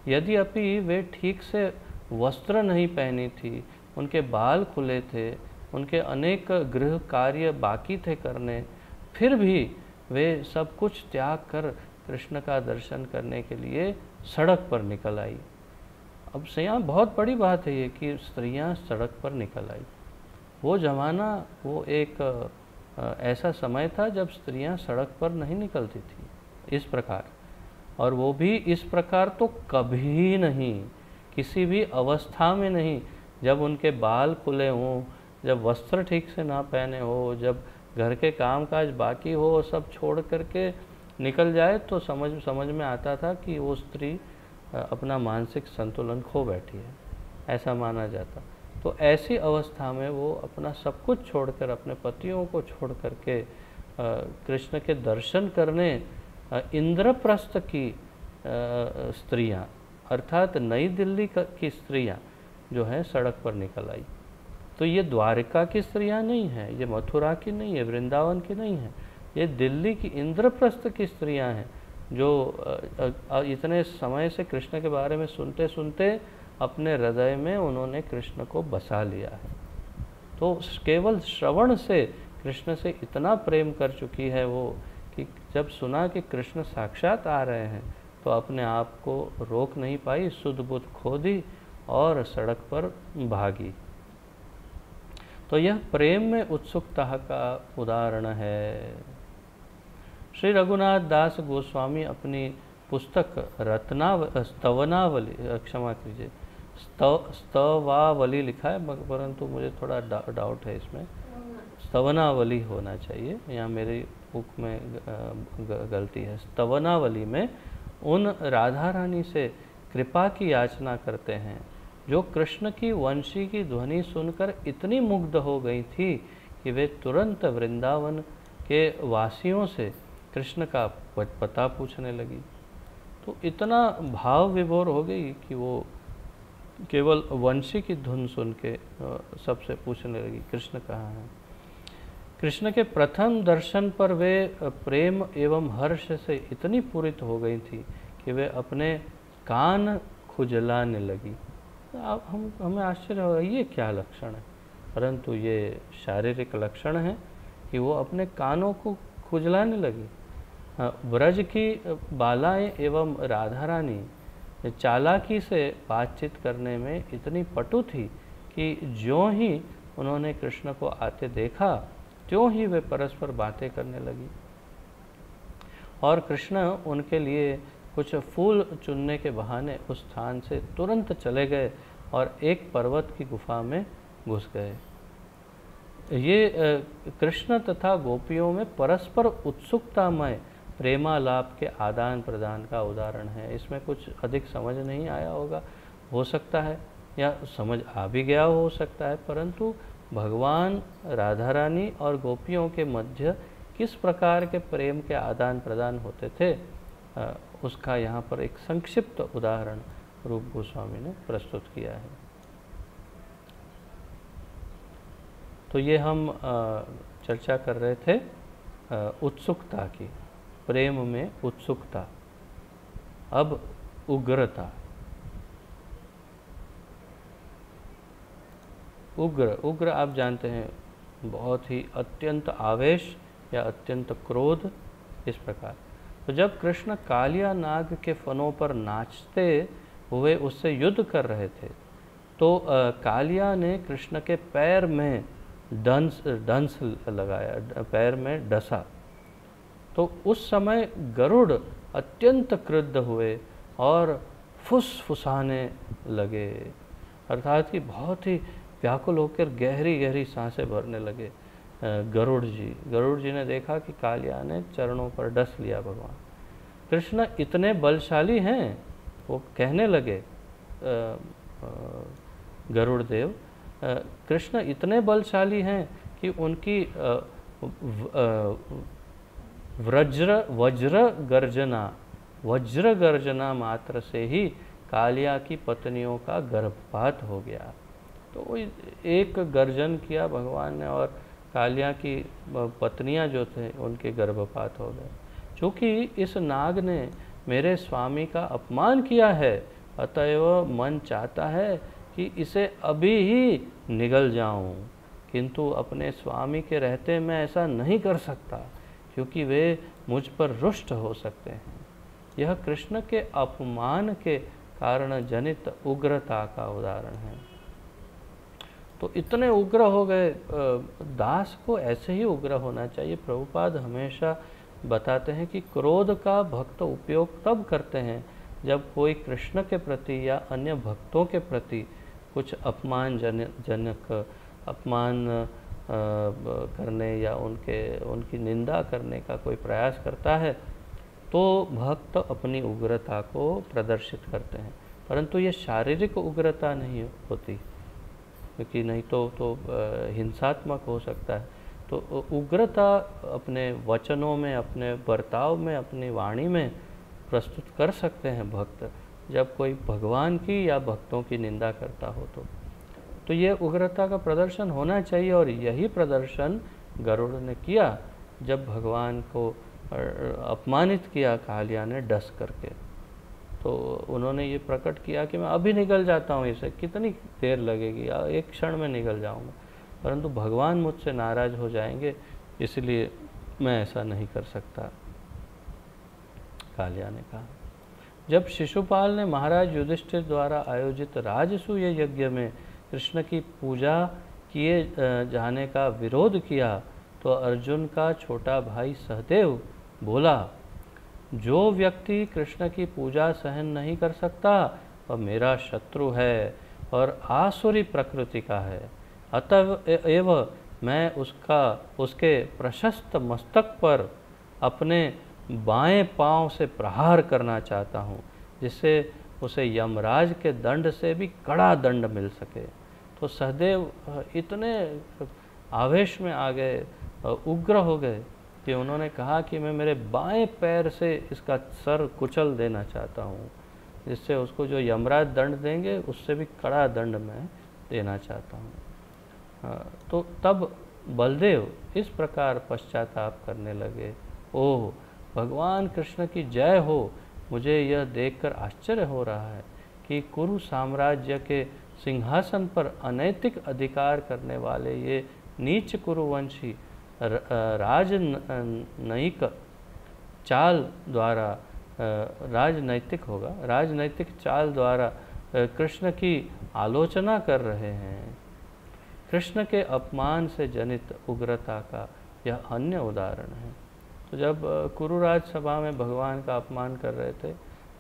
यद्यपि वे ठीक से वस्त्र नहीं पहनी थी, उनके बाल खुले थे, उनके अनेक गृह कार्य बाकी थे करने, फिर भी वे सब कुछ त्याग कर कृष्ण का दर्शन करने के लिए सड़क पर निकल आई। अब से यहाँ बहुत बड़ी बात है ये कि स्त्रियाँ सड़क पर निकल आई। वो ज़माना, वो एक ऐसा समय था जब स्त्रियां सड़क पर नहीं निकलती थी इस प्रकार, और वो भी इस प्रकार तो कभी नहीं, किसी भी अवस्था में नहीं। जब उनके बाल खुले हों, जब वस्त्र ठीक से ना पहने हो, जब घर के काम काज बाकी हो, सब छोड़ करके निकल जाए तो समझ में आता था कि वो स्त्री अपना मानसिक संतुलन खो बैठी है, ऐसा माना जाता। तो ऐसी अवस्था में वो अपना सब कुछ छोड़कर, अपने पतियों को छोड़ करके कृष्ण के दर्शन करने इंद्रप्रस्थ की स्त्रियां, अर्थात नई दिल्ली की स्त्रियां जो है सड़क पर निकल आई। तो ये द्वारिका की स्त्रियां नहीं हैं, ये मथुरा की नहीं है, वृंदावन की नहीं है, ये दिल्ली की इंद्रप्रस्थ की स्त्रियां हैं जो इतने समय से कृष्ण के बारे में सुनते सुनते अपने हृदय में उन्होंने कृष्ण को बसा लिया है। तो केवल श्रवण से कृष्ण से इतना प्रेम कर चुकी है वो कि जब सुना कि कृष्ण साक्षात आ रहे हैं तो अपने आप को रोक नहीं पाई, सुध बुध खो दी और सड़क पर भागी। तो यह प्रेम में उत्सुकता का उदाहरण है। श्री रघुनाथ दास गोस्वामी अपनी पुस्तक स्तवनावली, क्षमा कीजिए, स्तवावली लिखा है परंतु मुझे थोड़ा डाउट है इसमें, स्तवनावली होना चाहिए, यहाँ मेरी बुक में गलती है। स्तवनावली में उन राधा रानी से कृपा की याचना करते हैं जो कृष्ण की वंशी की ध्वनि सुनकर इतनी मुग्ध हो गई थी कि वे तुरंत वृंदावन के वासियों से कृष्ण का पता पूछने लगी। तो इतना भाव विभोर हो गई कि वो केवल वंशी की धुन सुन के सबसे पूछने लगी कृष्ण कहाँ है। कृष्ण के प्रथम दर्शन पर वे प्रेम एवं हर्ष से इतनी पूरित हो गई थी कि वे अपने कान खुजलाने लगी। अब हमें आश्चर्य होगा ये क्या लक्षण है, परंतु ये शारीरिक लक्षण है कि वो अपने कानों को खुजलाने लगी। ब्रज की बालाएं एवं राधा रानी चालाकी से बातचीत करने में इतनी पटु थी कि ज्यों ही उन्होंने कृष्ण को आते देखा त्यों ही वे परस्पर बातें करने लगी और कृष्ण उनके लिए कुछ फूल चुनने के बहाने उस स्थान से तुरंत चले गए और एक पर्वत की गुफा में घुस गए। ये कृष्ण तथा गोपियों में परस्पर उत्सुकतामय प्रेमालाप के आदान प्रदान का उदाहरण है। इसमें कुछ अधिक समझ नहीं आया होगा, हो सकता है, या समझ आ भी गया हो सकता है, परंतु भगवान राधा रानी और गोपियों के मध्य किस प्रकार के प्रेम के आदान प्रदान होते थे उसका यहाँ पर एक संक्षिप्त उदाहरण रूप गोस्वामी ने प्रस्तुत किया है। तो ये हम चर्चा कर रहे थे उत्सुकता की, प्रेम में उत्सुकता। अब उग्रता, उग्र आप जानते हैं बहुत ही अत्यंत आवेश या अत्यंत क्रोध, इस प्रकार। तो जब कृष्ण कालिया नाग के फनों पर नाचते हुए उससे युद्ध कर रहे थे तो कालिया ने कृष्ण के पैर में डंस लगाया, पैर में डसा। तो उस समय गरुड़ अत्यंत क्रुद्ध हुए और फुसफुसाने लगे, अर्थात कि बहुत ही व्याकुल होकर गहरी गहरी सांसें भरने लगे। गरुड़ जी ने देखा कि कालिया ने चरणों पर डस लिया भगवान। कृष्ण इतने बलशाली हैं, वो कहने लगे गरुड़ देव, कृष्ण इतने बलशाली हैं कि उनकी वज्र गर्जना मात्र से ही कालिया की पत्नियों का गर्भपात हो गया। तो एक गर्जन किया भगवान ने और कालिया की पत्नियां जो थे उनके गर्भपात हो गए। चूँकि इस नाग ने मेरे स्वामी का अपमान किया है, अतएव मन चाहता है कि इसे अभी ही निगल जाऊं, किंतु अपने स्वामी के रहते मैं ऐसा नहीं कर सकता क्योंकि वे मुझ पर रुष्ट हो सकते हैं। यह कृष्ण के अपमान के कारण जनित उग्रता का उदाहरण है। तो इतने उग्र हो गए। दास को ऐसे ही उग्र होना चाहिए। प्रभुपाद हमेशा बताते हैं कि क्रोध का भक्त उपयोग तब करते हैं जब कोई कृष्ण के प्रति या अन्य भक्तों के प्रति कुछ अपमानजनक अपमान करने या उनकी निंदा करने का कोई प्रयास करता है, तो भक्त अपनी उग्रता को प्रदर्शित करते हैं। परंतु ये शारीरिक उग्रता नहीं होती, क्योंकि नहीं तो हिंसात्मक हो सकता है। तो उग्रता अपने वचनों में, अपने बर्ताव में, अपनी वाणी में प्रस्तुत कर सकते हैं भक्त, जब कोई भगवान की या भक्तों की निंदा करता हो तो ये उग्रता का प्रदर्शन होना चाहिए। और यही प्रदर्शन गरुड़ ने किया जब भगवान को अपमानित किया कालिया ने डस करके। तो उन्होंने ये प्रकट किया कि मैं अभी निकल जाता हूँ, इसे कितनी देर लगेगी, एक क्षण में निकल जाऊँगा, परंतु भगवान मुझसे नाराज हो जाएंगे, इसलिए मैं ऐसा नहीं कर सकता, कालिया ने कहा। जब शिशुपाल ने महाराज युधिष्ठिर द्वारा आयोजित राजसूय यज्ञ में कृष्ण की पूजा किए जाने का विरोध किया, तो अर्जुन का छोटा भाई सहदेव बोला, जो व्यक्ति कृष्ण की पूजा सहन नहीं कर सकता वह मेरा शत्रु है और आसुरी प्रकृति का है। अतएव मैं उसके प्रशस्त मस्तक पर अपने बाएं पांव से प्रहार करना चाहता हूँ, जिससे उसे यमराज के दंड से भी कड़ा दंड मिल सके। तो सहदेव इतने आवेश में आ गए, उग्र हो गए कि उन्होंने कहा कि मैं मेरे बाएं पैर से इसका सर कुचल देना चाहता हूँ, जिससे उसको जो यमराज दंड देंगे उससे भी कड़ा दंड मैं देना चाहता हूँ। तो तब बलदेव इस प्रकार पश्चाताप करने लगे, ओह भगवान कृष्ण की जय हो, मुझे यह देखकर आश्चर्य हो रहा है कि कुरु साम्राज्य के सिंहासन पर अनैतिक अधिकार करने वाले ये नीच कुरुवंशी राजनयिक चाल द्वारा राजनैतिक चाल द्वारा कृष्ण की आलोचना कर रहे हैं। कृष्ण के अपमान से जनित उग्रता का यह अन्य उदाहरण है। तो जब कुरुराज सभा में भगवान का अपमान कर रहे थे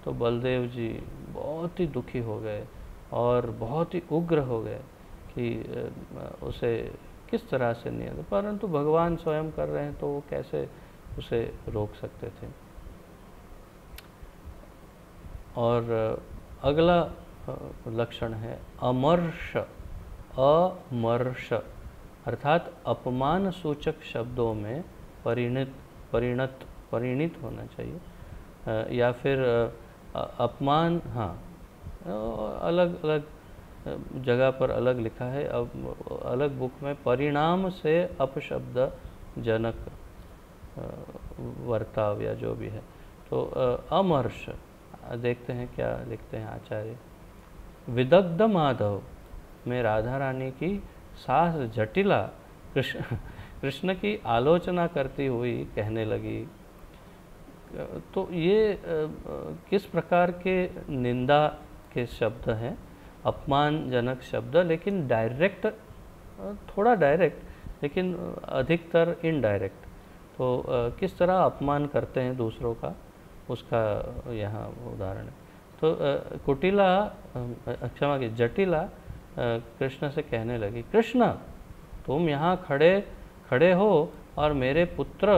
तो बलदेव जी बहुत ही दुखी हो गए और बहुत ही उग्र हो गए कि उसे किस तरह से नियंत्रण, परंतु भगवान स्वयं कर रहे हैं तो वो कैसे उसे रोक सकते थे। और अगला लक्षण है अमर्ष। अमर्ष अर्थात अपमान सूचक शब्दों में परिणत होना चाहिए, या फिर अपमान, हाँ अलग अलग जगह पर अलग लिखा है। अब अलग बुक में परिणाम से अपशब्द जनक वर्ताव या जो भी है। तो अमर्ष देखते हैं क्या लिखते हैं आचार्य। विदग्ध माधव में राधा रानी की सास जटिला कृष्ण की आलोचना करती हुई कहने लगी। तो ये किस प्रकार के निंदा के शब्द हैं, अपमानजनक शब्द, लेकिन डायरेक्ट, थोड़ा डायरेक्ट लेकिन अधिकतर इनडायरेक्ट। तो किस तरह अपमान करते हैं दूसरों का, उसका यहाँ उदाहरण है। तो कुटिला, क्षमा की जटिला कृष्ण से कहने लगी, कृष्ण तुम यहाँ खड़े हो और मेरे पुत्र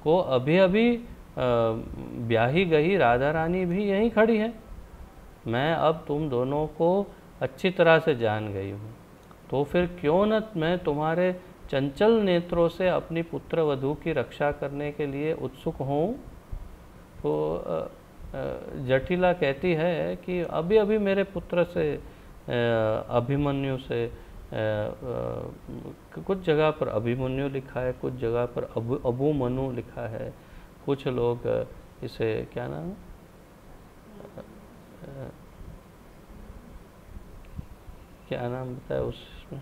को अभी अभी ब्याही गई राधा रानी भी यहीं खड़ी है। मैं अब तुम दोनों को अच्छी तरह से जान गई हूँ, तो फिर क्यों न मैं तुम्हारे चंचल नेत्रों से अपनी पुत्र वधू की रक्षा करने के लिए उत्सुक हूँ। तो जटिला कहती है कि अभी अभी मेरे पुत्र से अभिमन्यु से कुछ जगह पर अभिमन्यु लिखा है, कुछ जगह पर अबुमनु लिखा है, कुछ लोग इसे क्या नाम क्या नाम बताया उसमें,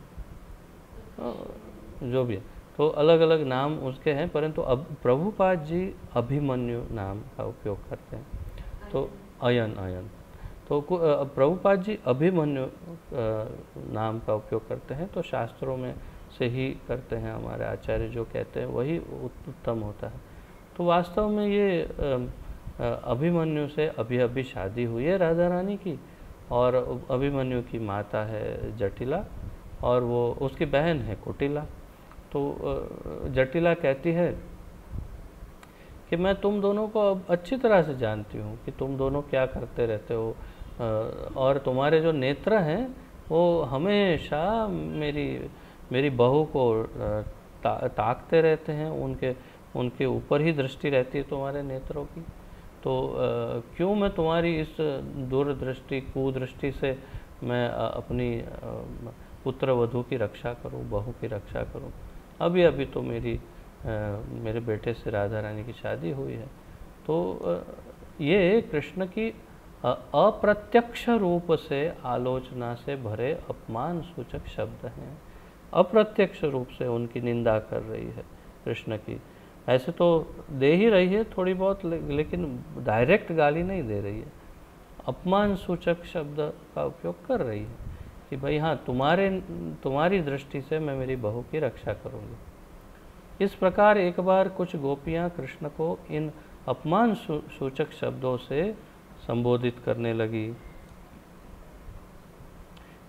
जो भी है, तो अलग अलग नाम उसके हैं, परंतु अब प्रभुपाद जी अभिमन्यु नाम का उपयोग करते हैं। तो अयन तो प्रभुपाद जी अभिमन्यु नाम का उपयोग करते हैं, तो शास्त्रों में से ही करते हैं, हमारे आचार्य जो कहते हैं वही उत्तम होता है। तो वास्तव में ये अभिमन्यु से अभी शादी हुई है राधा रानी की, और अभिमन्यु की माता है जटिला और वो उसकी बहन है कुटिला। तो जटिला कहती है कि मैं तुम दोनों को अब अच्छी तरह से जानती हूँ कि तुम दोनों क्या करते रहते हो, और तुम्हारे जो नेत्र हैं वो हमेशा मेरी बहू को ताकते रहते हैं, उनके ऊपर ही दृष्टि रहती है तुम्हारे नेत्रों की। तो क्यों मैं तुम्हारी इस दूरदृष्टि कुदृष्टि से मैं अपनी पुत्र वधू की रक्षा करूं, बहू की रक्षा करूं। अभी तो मेरे बेटे से राधा रानी की शादी हुई है। तो ये कृष्ण की अप्रत्यक्ष रूप से आलोचना से भरे अपमान सूचक शब्द हैं। अप्रत्यक्ष रूप से उनकी निंदा कर रही है कृष्ण की। ऐसे तो दे ही रही है थोड़ी बहुत, लेकिन डायरेक्ट गाली नहीं दे रही है, अपमान सूचक शब्द का उपयोग कर रही है कि भाई हाँ, तुम्हारी दृष्टि से मैं मेरी बहू की रक्षा करूँगी। इस प्रकार एक बार कुछ गोपियाँ कृष्ण को इन अपमान सूचक शब्दों से संबोधित करने लगी।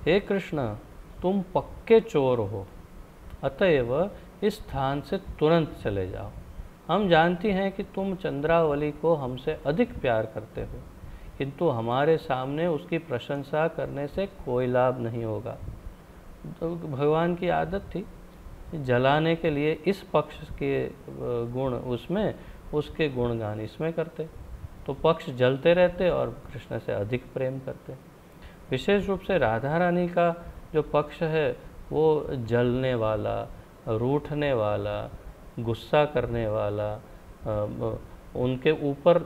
हे कृष्ण, तुम पक्के चोर हो, अतएव इस स्थान से तुरंत चले जाओ। हम जानती हैं कि तुम चंद्रावली को हमसे अधिक प्यार करते हो, किंतु हमारे सामने उसकी प्रशंसा करने से कोई लाभ नहीं होगा। तो भगवान की आदत थी जलाने के लिए इस पक्ष के गुण उसमें, उसके गुणगान इसमें करते, तो पक्ष जलते रहते और कृष्ण से अधिक प्रेम करते। विशेष रूप से राधा रानी का जो पक्ष है वो जलने वाला, रूठने वाला, गुस्सा करने वाला, उनके ऊपर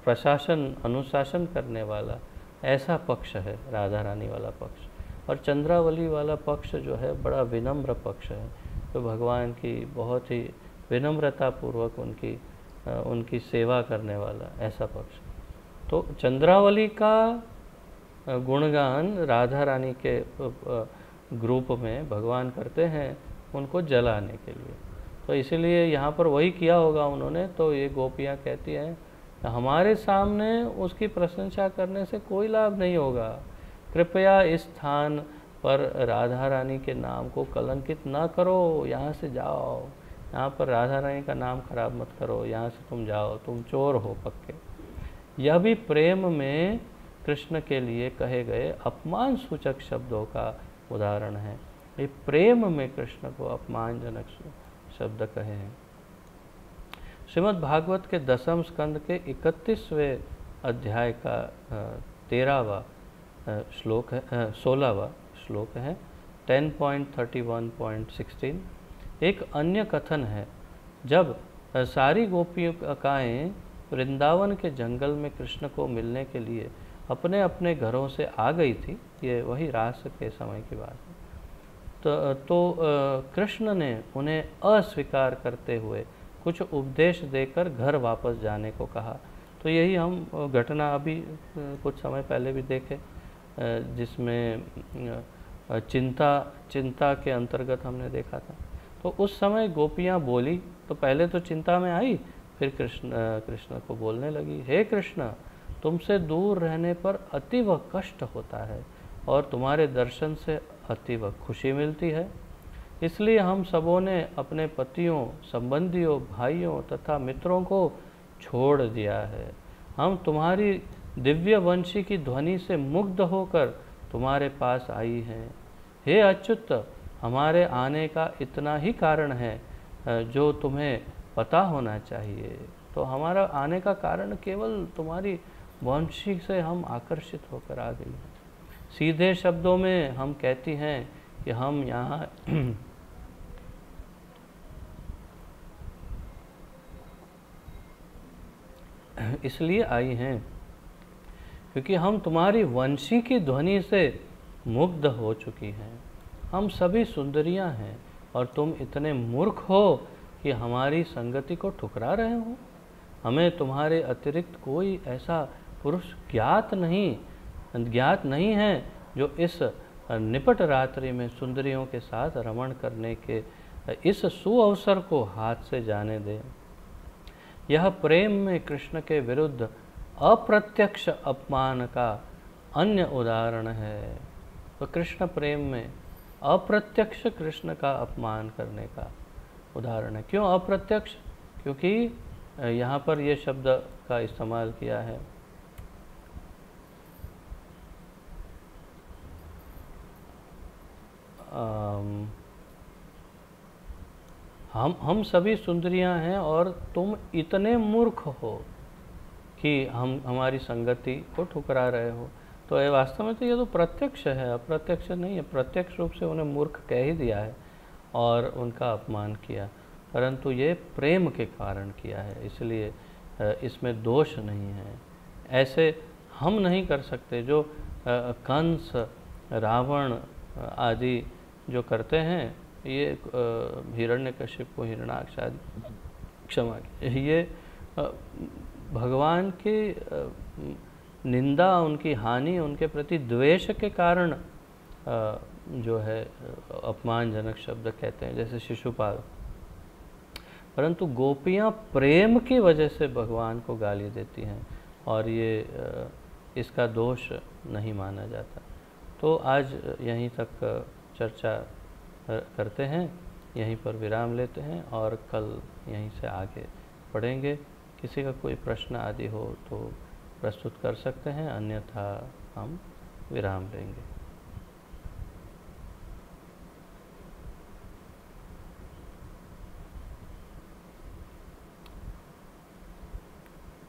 प्रशासन अनुशासन करने वाला, ऐसा पक्ष है राधा रानी वाला पक्ष। और चंद्रावली वाला पक्ष जो है बड़ा विनम्र पक्ष है, तो भगवान की बहुत ही विनम्रता पूर्वक उनकी सेवा करने वाला ऐसा पक्ष। तो चंद्रावली का गुणगान राधा रानी के ग्रुप में भगवान करते हैं उनको जलाने के लिए, तो इसीलिए यहाँ पर वही किया होगा उन्होंने। तो ये गोपियाँ कहती हैं हमारे सामने उसकी प्रशंसा करने से कोई लाभ नहीं होगा, कृपया इस स्थान पर राधा रानी के नाम को कलंकित ना करो, यहाँ से जाओ, यहाँ पर राधा रानी का नाम खराब मत करो, यहाँ से तुम जाओ, तुम चोर हो पक्के। यह भी प्रेम में कृष्ण के लिए कहे गए अपमान सूचक शब्दों का उदाहरण है। ये प्रेम में कृष्ण को अपमानजनक शब्द कहे हैं। श्रीमद् भागवत के 10वें स्कंद के 31वें अध्याय का 13वां श्लोक है, 16वां श्लोक है 10.31.16। एक अन्य कथन है, जब सारी गोपिकाएं वृंदावन के जंगल में कृष्ण को मिलने के लिए अपने अपने घरों से आ गई थी, ये वही रास के समय की बात है, तो कृष्ण ने उन्हें अस्वीकार करते हुए कुछ उपदेश देकर घर वापस जाने को कहा। तो यही हम घटना अभी कुछ समय पहले भी देखे, जिसमें चिंता के अंतर्गत हमने देखा था। तो उस समय गोपियाँ बोली, तो पहले तो चिंता में आई, फिर कृष्ण को बोलने लगी, हे कृष्ण, तुमसे दूर रहने पर अतीव कष्ट होता है और तुम्हारे दर्शन से अतीव खुशी मिलती है। इसलिए हम सबों ने अपने पतियों, संबंधियों, भाइयों तथा मित्रों को छोड़ दिया है। हम तुम्हारी दिव्य वंशी की ध्वनि से मुग्ध होकर तुम्हारे पास आई हैं। हे अच्युत, हमारे आने का इतना ही कारण है जो तुम्हें पता होना चाहिए। तो हमारा आने का कारण केवल तुम्हारी वंशी से हम आकर्षित होकर आ गई हैं। सीधे शब्दों में हम कहती हैं कि हम यहाँ इसलिए आई हैं क्योंकि हम तुम्हारी वंशी की ध्वनि से मुग्ध हो चुकी हैं। हम सभी सुंदरियां हैं और तुम इतने मूर्ख हो कि हमारी संगति को ठुकरा रहे हो। हमें तुम्हारे अतिरिक्त कोई ऐसा पुरुष ज्ञात नहीं ज्ञात नहीं है जो इस निपट रात्रि में सुंदरियों के साथ रमण करने के इस सुअवसर को हाथ से जाने दे। यह प्रेम में कृष्ण के विरुद्ध अप्रत्यक्ष अपमान का अन्य उदाहरण है। तो कृष्ण प्रेम में अप्रत्यक्ष कृष्ण का अपमान करने का उदाहरण है। क्यों अप्रत्यक्ष? क्योंकि यहाँ पर ये शब्द का इस्तेमाल किया है। हम सभी सुंदरियां हैं और तुम इतने मूर्ख हो कि हमारी संगति को ठुकरा रहे हो। तो ये वास्तव में तो ये तो प्रत्यक्ष है, अप्रत्यक्ष नहीं है। प्रत्यक्ष रूप से उन्हें मूर्ख कह ही दिया है और उनका अपमान किया, परंतु ये प्रेम के कारण किया है, इसलिए इसमें दोष नहीं है। ऐसे हम नहीं कर सकते जो कंस, रावण आदि जो करते हैं, ये हिरण्यकशिपु, हिरण्याक्ष आदि, क्षमा, ये भगवान की निंदा, उनकी हानि, उनके प्रति द्वेष के कारण जो है अपमानजनक शब्द कहते हैं, जैसे शिशुपाल। परंतु गोपियाँ प्रेम की वजह से भगवान को गाली देती हैं और ये इसका दोष नहीं माना जाता। तो आज यहीं तक चर्चा करते हैं, यहीं पर विराम लेते हैं और कल यहीं से आगे पढ़ेंगे। किसी का कोई प्रश्न आदि हो तो प्रस्तुत कर सकते हैं, अन्यथा हम विराम लेंगे।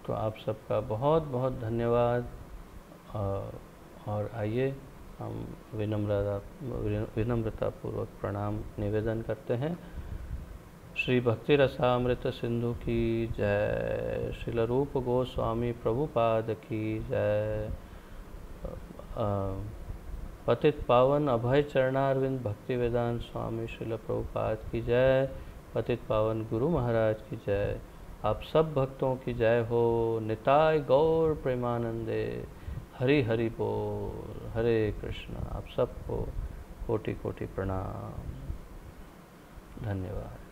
तो आप सबका बहुत बहुत धन्यवाद। और आइए हम विनम्रतापूर्वक प्रणाम निवेदन करते हैं। श्री भक्ति रसामृत सिंधु की जय। श्रील रूप गोस्वामी प्रभुपाद की जय। पतित पावन अभय चरणारविंद भक्ति वेदांत स्वामी श्रील प्रभुपाद की जय। पतित पावन गुरु महाराज की जय। आप सब भक्तों की जय हो। निताय गौर प्रेमानंदे। हरि हरि बोल। हरे कृष्ण। आप सबको कोटि कोटि प्रणाम। धन्यवाद।